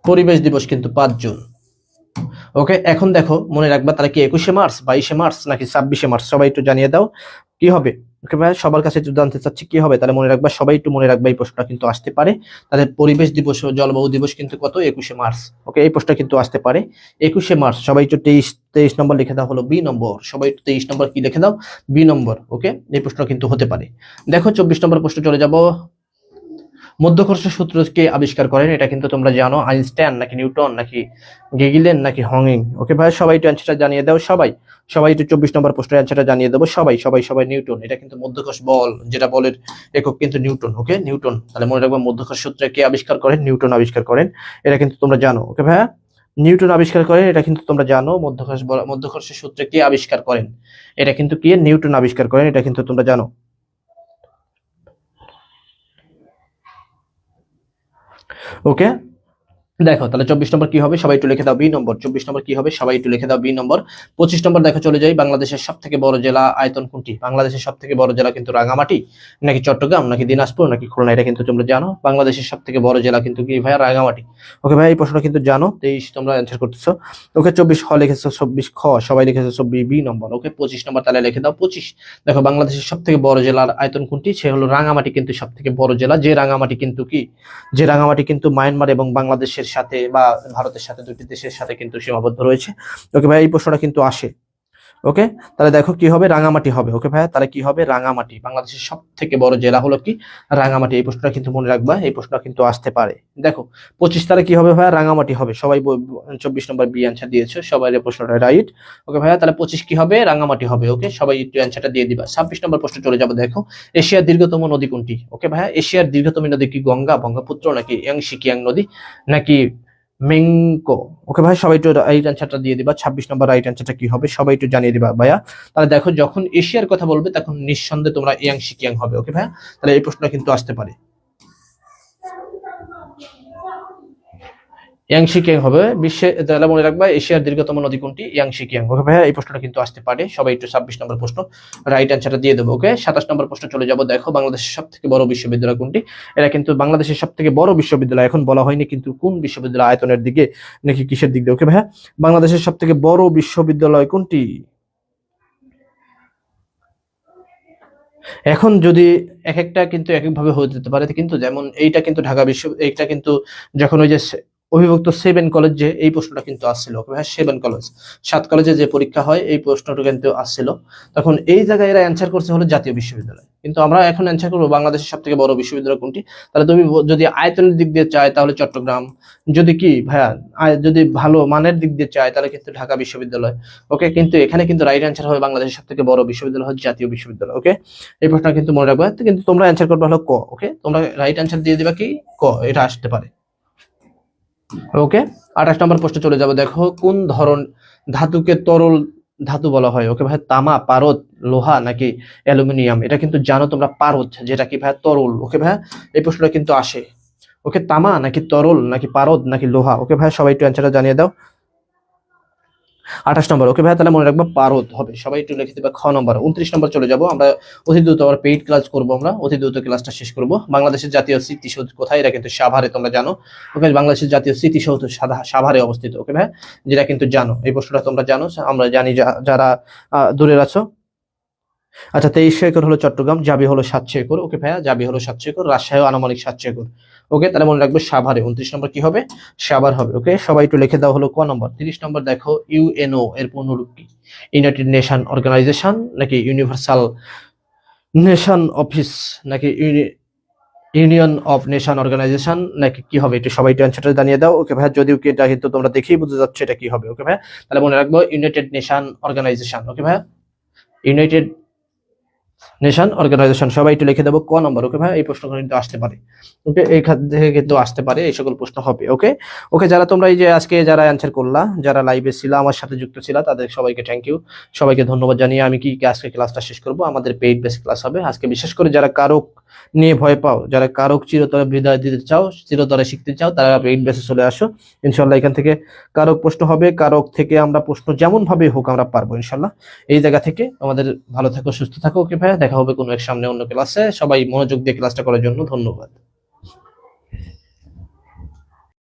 পরিবেশ দিবস কিন্তু 5 জুন। ওকে, এখন দেখো মনে রাখবা তাহলে কি 21শে মার্চ, 22শে মার্চ নাকি 26শে মার্চ? সবাই একটু জানিয়ে দাও কি হবে। ওকে ভাই, সবার কাছে একটু জানতে চাচ্ছি কি হবে, তাহলে মনে রাখবা, সবাই একটু মনে রাখবা, এই প্রশ্নটা কিন্তু আসতে পারে। তাহলে পরিবেশ দিবস ও জলবায়ু দিবস কিন্তু কত, 21শে মার্চ। ওকে, এই প্রশ্নটা কিন্তু আসতে পারে 21শে মার্চ। সবাই একটু 23 নম্বর লিখে দাও হলো বি নম্বর। সবাই একটু 23 নম্বর কি লিখে দাও, বি নম্বর। ওকে, এই প্রশ্ন কিন্তু হতে পারে। দেখো 24 নম্বর প্রশ্ন চলে যাব। মধ্যকর্ষ সূত্র কে আবিষ্কার করেন? এটা কিন্তু তোমরা জানো, আইনস্টাইন নাকি নিউটন নাকি গেগিলেন নাকি হকিং? ওকে ভাই, সবাই একটু অ্যান্সারটা জানিয়ে দাও সবাই। সবাই একটু 24 নম্বর প্রশ্নের অ্যান্সারটা জানিয়ে দেবো সবাই সবাই সবাই। নিউটন, এটা কিন্তু মধ্যকর্ষ বল যেটা বলের একক কিন্তু নিউটন। ওকে, নিউটন। তাহলে মনে রাখবা মধ্যকর্ষ সূত্র কে আবিষ্কার করেন? নিউটন আবিষ্কার করেন, এটা কিন্তু তোমরা জানো। ওকে ভাইয়া, নিউটন আবিষ্কার করেন, এটা কিন্তু তোমরা জানো। মধ্যকর্ষ সূত্র কে আবিষ্কার করেন? এটা কিন্তু কি, নিউটন আবিষ্কার করেন, এটা কিন্তু তোমরা জানো। ওকে, দেখো তাহলে 24 নম্বর কি হবে, সবাই একটু লিখে দাও বি নম্বর। 24 নম্বর কি হবে, সবাই একটু লিখে দাও বি নম্বর। 25 নম্বর দেখো চলে যাই, বাংলাদেশের সব থেকে বড় জেলা আয়তন কোনটি? বাংলাদেশের সব থেকে বড় জেলা কিন্তু রাঙামাটি নাকি চট্টগ্রাম নাকি দিনাজপুর নাকি খুলনা? এটা কিন্তু তোমরা জানো, বাংলাদেশের সব থেকে বড় জেলা কিন্তু কি ভাইয়া, রাঙামাটি। ওকে ভাই, এই প্রশ্নটা কিন্তু জানো। 23 তোমরা অ্যান্সার করতেছো। ওকে, 24 খ লিখেছো, 24 খ সবাই লিখেছো 24 বি নম্বর। ওকে, 25 নম্বর তাহলে লিখে দাও 25। দেখো, বাংলাদেশের সব থেকে বড় জেলার আয়তন কোনটি? সে হলো রাঙামাটি, কিন্তু সব থেকে বড় জেলা। যে রাঙামাটি কিন্তু কি, যে রাঙামাটি কিন্তু মায়ানমার এবং বাংলাদেশের সাথে বা ভারতের সাথে, দুটি দেশের সাথে কিন্তু সীমাবদ্ধ রয়েছে। ওকে ভাই, এই প্রশ্নটা কিন্তু আসে। ওকে, তাহলে দেখো কি হবে, রাঙামাটি হবে। ওকে ভাই, তাহলে কি হবে, রাঙামাটি। বাংলাদেশের সব থেকে বড় জেলা হলো কি, রাঙামাটি। এই প্রশ্নটা কিন্তু মনে রাখবা, এই প্রশ্নটা কিন্তু আসতে পারে। দেখো 25 তারিখ কি হবে ভাইয়া, রাঙামাটি হবে। সবাই 24 নম্বর বি অ্যান্সার দিয়েছো, সবাই এই প্রশ্নটা রাইট। ওকে ভাইয়া, তাহলে 25 কি হবে, রাঙামাটি হবে। ওকে, সবাই একটু অ্যান্সারটা দিয়ে দিবা। 26 নম্বর প্রশ্ন চলে যাবো। দেখো, এশিয়ার দীর্ঘতম নদী কোনটি? ওকে ভাইয়া, এশিয়ার দীর্ঘতম নদী কি গঙ্গা, ব্রহ্মপুত্র নাকি ইয়াংশি কিয়াং নদী নাকি মেংকো? ওকে ভাই, সবাই একটু রাইট অ্যান্সারটা দিয়ে দিবা। 26 নম্বর রাইট অ্যান্সারটা কি হবে, সবাই একটু জানিয়ে দিবা ভাইয়া। তাহলে দেখো, যখন এশিয়ার কথা বলবে তখন নিঃসন্দেহে তোমরা ইয়াংশি কিয়াং হবে। ওকে ভাইয়া, তাহলে এই প্রশ্নটা কিন্তু আসতে পারে, ইয়াংশি কিয়াং হবে। বিশ্বে, তাহলে মনে রাখবা এশিয়ার দীর্ঘতম নদী কোনটি, ইয়াংশি কিয়াং। ওকে ভাইয়া, এই প্রশ্নটা কিন্তু আসতে পারে, সবাই একটু 26 নম্বর প্রশ্ন রাইট অ্যান্সারটা দিয়ে দেবো। ওকে, 27 নম্বর প্রশ্ন চলে যাবো। দেখো, বাংলাদেশের সব থেকে বড় বিশ্ববিদ্যালয় কোনটি? এটা কিন্তু বাংলাদেশের সব থেকে বড় বিশ্ববিদ্যালয়, এখন বলা হয়নি কিন্তু কোন বিশ্ববিদ্যালয়, আয়তনের দিকে নাকি কিসের দিক দিয়ে। ওকে ভাইয়া, বাংলাদেশের সব থেকে বড় বিশ্ববিদ্যালয় কোনটি? এখন যদি এক একটা কিন্তু এক একভাবে হয়ে যেতে পারে, কিন্তু যেমন এইটা কিন্তু ঢাকা বিশ্ব, এইটা কিন্তু যখন ওই যে অভিভুক্ত 7 কলেজ, যে এই প্রশ্নটা কিন্তু আসছিল। হ্যাঁ, 7 কলেজ, 7 কলেজে যে পরীক্ষা হয়, এই প্রশ্নটা কিন্তু আসছিল। তখন এই জায়গায় এরা অ্যান্সার করছে হলো জাতীয় বিশ্ববিদ্যালয়, কিন্তু আমরা এখন অ্যান্সার করবো বাংলাদেশের সব থেকে বড় বিশ্ববিদ্যালয় কোনটি। তাহলে তুমি যদি আয়তনের দিক দিয়ে চাই তাহলে চট্টগ্রাম, যদি কি ভাইয়া যদি ভালো মানের দিক দিয়ে চাই তাহলে কিন্তু ঢাকা বিশ্ববিদ্যালয়। ওকে, কিন্তু এখানে কিন্তু রাইট অ্যান্সার হবে বাংলাদেশের সব থেকে বড় বিশ্ববিদ্যালয় হচ্ছে জাতীয় বিশ্ববিদ্যালয়। ওকে, এই প্রশ্নটা কিন্তু মনে রাখবে, কিন্তু তোমরা অ্যান্সার করবে হলো ক। ওকে, তোমরা রাইট অ্যান্সার দিয়ে দিবা কি, ক, এটা আসতে পারে। ওকে, 28 নম্বর প্রশ্ন চলে যাবে। দেখো, কোন ধরন ধাতুকে তরল ধাতু বলা হয়? ওকে ভাই, তামা, পারদ, লোহা নাকি অ্যালুমিনিয়াম? এটা কিন্তু জানো তোমরা, পারদ যেটা কি ভাই, তরল। ওকে ভাই, এই প্রশ্নটা কিন্তু আসে। ওকে, তামা নাকি তরল নাকি পারদ নাকি লোহা? ওকে ভাই, সবাই একটু অ্যান্সারটা জানিয়ে দাও। 28 নম্বর, ওকে ভাই, তাহলে মনে রাখবো পারদ হবে, সবাই একটু লিখে দিবা। খ নম্বর। 29 নম্বর চলে যাব আমরা, অতি দ্রুত আবার পেইড ক্লাস করব, আমরা অতি দ্রুত ক্লাসটা শেষ করব। বাংলাদেশের জাতীয় স্মৃতিসৌধ কোথায়? এটা কিন্তু সাভারে, তোমরা জানো। ওকে, বাংলাদেশের জাতীয় স্মৃতিসৌধ সাভারে অবস্থিত। ওকে ভাই, যেটা কিন্তু জানো, এই প্রশ্নটা তোমরা জানো, আমরা জানি যারা দূরে আছো। আচ্ছা, 2300 একর হলো চট্টগ্রাম, জাবি হলো 700 একর। ওকে ভাইয়া, জাবি হলো 700 একর, রাজশাহী আনুমানিক 700 একর। ওকে, তাহলে মনে রাখবে সাভারে। 29 নম্বর কি হবে? সাভার হবে। ওকে, সবাই একটু লিখে দাও হলো ক নম্বর। 30 নম্বর দেখো, ইউএনও এর পূর্ণরূপ কি? ইউনাইটেড নেশন অর্গানাইজেশন, নাকি ইউনিভার্সাল নেশন অফিস, নাকি ইউনিয়ন অফ নেশন অর্গানাইজেশন, নাকি কি হবে? একটু সবাই অ্যান্সারটা জানিয়ে দাও। ওকে ভাই, যদিও কি এটা কিন্তু তোমরা দেখেই বুঝতে যাচ্ছে এটা কি হবে। ওকে ভাই, তাহলে মনে রাখবো ইউনাইটেড নেশন অর্গানাইজেশন। ওকে ভাই, ইউনাইটেড নেশন অর্গানাইজেশন, সবাই একটু লিখে দেবো ক নম্বর। ওকে ভাই, এই প্রশ্ন কিন্তু আসতে পারে। ওকে, এইখান থেকে কিন্তু আসতে পারে, এই সকল প্রশ্ন হবে। ওকে ওকে, যারা তোমরা এই যে আজকে যারা অ্যান্সার করলা, যারা লাইভে ছিল, আমার সাথে যুক্ত ছিল, তাদের সবাইকে থ্যাংক ইউ, সবাইকে ধন্যবাদ জানিয়ে আমি কি আজকে ক্লাসটা শেষ করব। আমাদের পেইড বেস ক্লাস হবে আজকে। বিশেষ করে যারা কারক নিয়ে ভয় পাও, যারা কারক চিরতরে বিদায় দিতে চাও, চিরতরে শিখতে চাও, তারা পেইড বেসে চলে আসো। ইনশাল্লাহ এখান থেকে কারক প্রশ্ন হবে, কারক থেকে আমরা প্রশ্ন যেমন ভাবে হোক আমরা পারবো ইনশাল্লাহ। এই জায়গা থেকে আমাদের ভালো থাকো, সুস্থ থাকো। ওকে ভাইয়া, দেখা হবে কোনো এক সামনে অন্য ক্লাসে। সবাই মনোযোগ দিয়ে ক্লাসটা করার জন্য ধন্যবাদ।